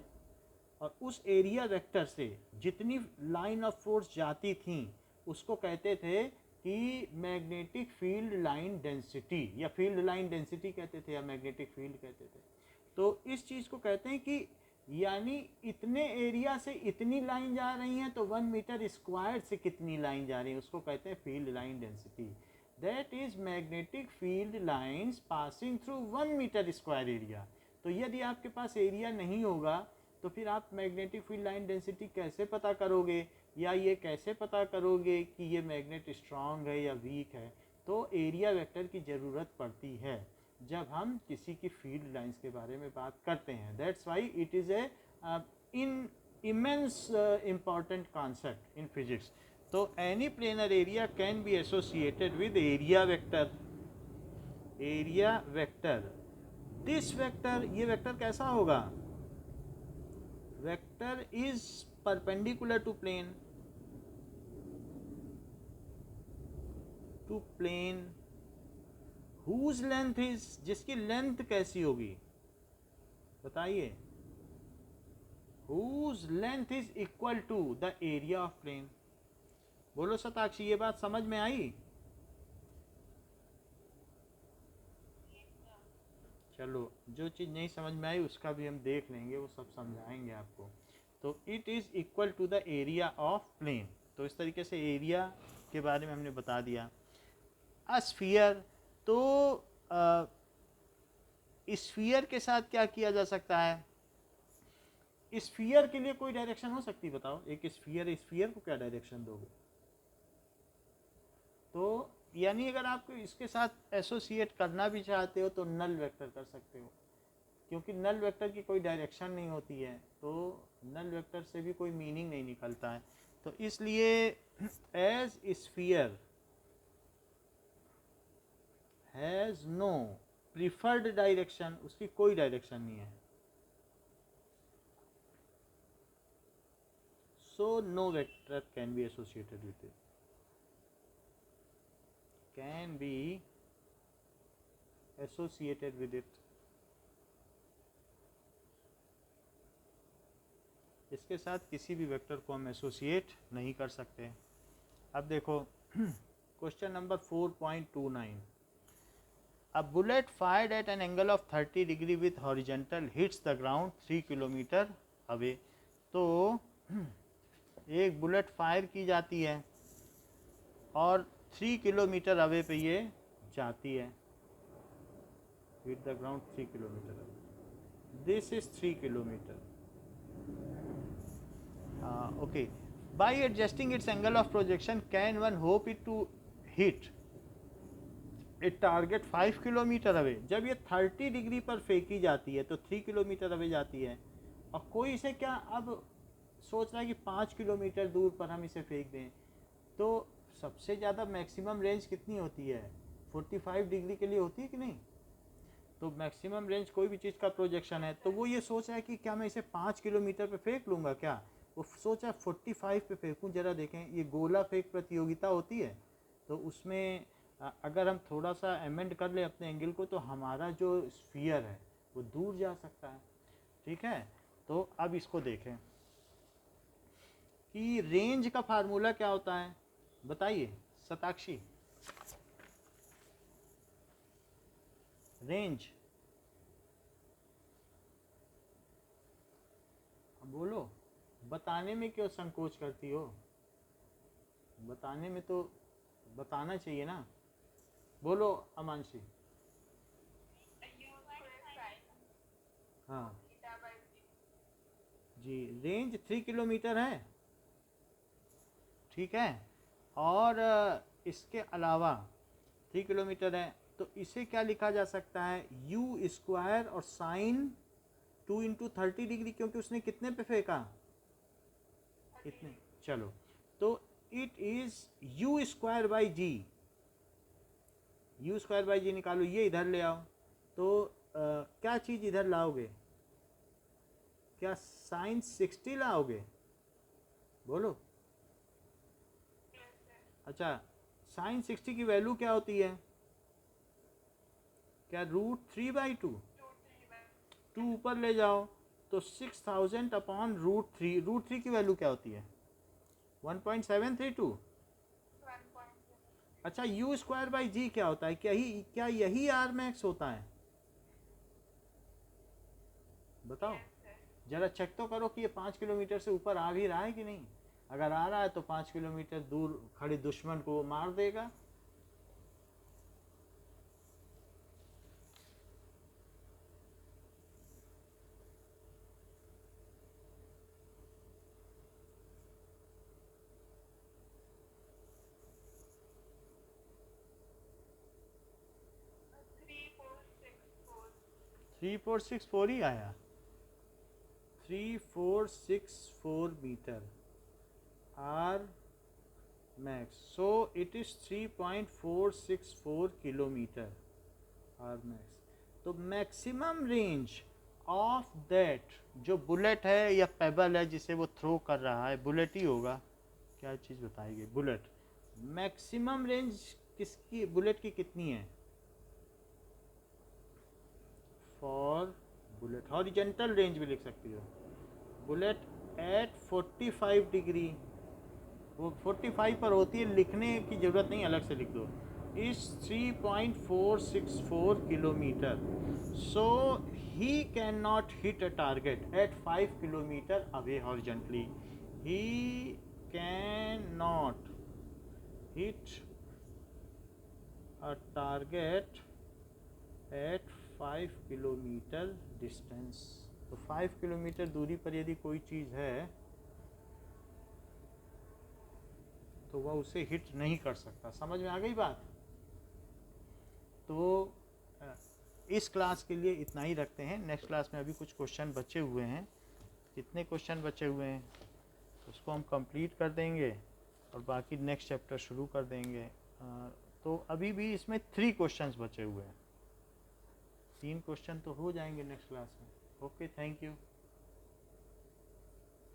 S1: और उस एरिया वेक्टर से जितनी लाइन ऑफ फोर्स जाती थी उसको कहते थे कि मैग्नेटिक फील्ड लाइन डेंसिटी, या फील्ड लाइन डेंसिटी कहते थे या मैग्नेटिक फील्ड कहते थे। तो इस चीज़ को कहते हैं कि यानी इतने एरिया से इतनी लाइन जा रही हैं तो 1 मीटर स्क्वायर से कितनी लाइन जा रही है, उसको कहते हैं field line density. That is magnetic field lines passing through 1 metre square area. तो यदि आपके पास एरिया नहीं होगा तो फिर आप मैग्नेटिक फील्ड लाइन डेंसिटी कैसे पता करोगे, या ये कैसे पता करोगे कि ये मैग्नेट स्ट्रांग है या वीक है? तो एरिया वेक्टर की ज़रूरत पड़ती है जब हम किसी की फील्ड लाइंस के बारे में बात करते हैं। That's why it is a in immense important concept in physics. तो any planar area can be associated with area vector. Area vector, this vector, ये वेक्टर कैसा होगा? Vector is perpendicular to plane, whose length is, जिसकी length कैसी होगी बताइए? Whose length is equal to the area of plane. बोलो शताक्षी, ये बात समझ में आई? चलो, जो चीज़ नहीं समझ में आई उसका भी हम देख लेंगे, वो सब समझाएंगे आपको। तो it is equal to the area of plane. तो इस तरीके से एरिया के बारे में हमने बता दिया। स्फीयर, तो स्फीयर के साथ क्या किया जा सकता है? स्फीयर के लिए कोई डायरेक्शन हो सकती है? बताओ, एक स्फीयर को क्या डायरेक्शन दोगे? तो यानी अगर आप इसके साथ एसोसिएट करना भी चाहते हो तो नल वेक्टर कर सकते हो, क्योंकि नल वेक्टर की कोई डायरेक्शन नहीं होती है, तो नल वेक्टर से भी कोई मीनिंग नहीं निकलता है। तो इसलिए as sphere has no preferred direction, उसकी कोई डायरेक्शन नहीं है, so no vector can be associated with it, can be associated with it। इसके साथ किसी भी वेक्टर को हम एसोसिएट नहीं कर सकते। अब देखो question number 4.29, A bullet fired at an angle of 30 degree with horizontal hits the ground 3 kilometre away. तो एक बुलेट फायर की जाती है और 3 किलोमीटर अवे पे ये जाती है, hit the ground 3 kilometre away, this is 3 kilometre. Okay, by adjusting its angle of projection can one hope it to hit a target 5 kilometre away. जब ये 30 डिग्री पर फेंकी जाती है तो 3 किलोमीटर अवे जाती है, और कोई इसे क्या अब सोच रहा है कि 5 किलोमीटर दूर पर हम इसे फेंक दें, तो सबसे ज़्यादा मैक्सिमम रेंज कितनी होती है, 45 डिग्री के लिए होती है कि नहीं। तो मैक्सिमम रेंज कोई भी चीज़ का प्रोजेक्शन है, तो वो ये सोच रहा है कि क्या मैं इसे 5 किलोमीटर पे फेंक लूँगा, क्या वो सोच रहा है 45 पे फेंकूँ। ज़रा देखें, ये गोला फेंक प्रतियोगिता होती है, तो उसमें अगर हम थोड़ा सा अमेंड कर ले अपने एंगल को, तो हमारा जो स्फीयर है वो दूर जा सकता है। ठीक है, तो अब इसको देखें कि रेंज का फार्मूला क्या होता है, बताइए शताक्षी। रेंज बोलो, बताने में क्यों संकोच करती हो, बताने में तो बताना चाहिए ना। बोलो अमांशी। हाँ जी, रेंज 3 किलोमीटर है, ठीक है, और इसके अलावा 3 किलोमीटर है, तो इसे क्या लिखा जा सकता है, यू स्क्वायर और साइन 2 इंटू 30 डिग्री, क्योंकि उसने कितने पे फेंका, इतने। चलो, तो it is u square by g, u square by g निकालो, ये इधर ले आओ, तो क्या चीज़ इधर लाओगे, क्या साइन 60 लाओगे, बोलो। अच्छा, साइन 60 की वैल्यू क्या होती है, क्या √3/2, 2 ऊपर ले जाओ तो 6000 अपॉन √3, √3 की वैल्यू क्या होती है 1.732। अच्छा, यू स्क्वायर बाई जी क्या होता है, क्या यही आर मैक्स होता है, बताओ जरा, चेक तो करो कि ये 5 किलोमीटर से ऊपर आ भी रहा है कि नहीं। अगर आ रहा है तो 5 किलोमीटर दूर खड़े दुश्मन को मार देगा। थ्री फोर सिक्स फोर ही आया, 3464 metre r max, so it is 3.464 kilometre r max. तो मैक्सिमम रेंज ऑफ दैट जो बुलेट है या पेबल है जिसे वो थ्रो कर रहा है, बुलेट ही होगा, क्या चीज़ बताएगी, बुलेट, मैक्सिमम रेंज किसकी, बुलेट की कितनी है, फॉर बुलेट हॉरिजेंटल रेंज भी लिख सकती हो, बुलेट एट 45 डिग्री, वो 45 पर होती है, लिखने की ज़रूरत नहीं, अलग से लिख दो, is 3.464 kilometre, so he can not hit a target at 5 kilometre away horizontally, he can not hit a target at 5 kilometre distance. तो 5 किलोमीटर दूरी पर यदि कोई चीज़ है तो वह उसे हिट नहीं कर सकता। समझ में आ गई बात? तो इस क्लास के लिए इतना ही रखते हैं। नेक्स्ट क्लास में अभी कुछ क्वेश्चन बचे हुए हैं, कितने क्वेश्चन बचे हुए हैं उसको हम कंप्लीट कर देंगे और बाकी नेक्स्ट चैप्टर शुरू कर देंगे। तो अभी भी इसमें 3 क्वेश्चंस बचे हुए हैं, 3 क्वेश्चन तो हो जाएंगे नेक्स्ट क्लास में। Okay, thank you.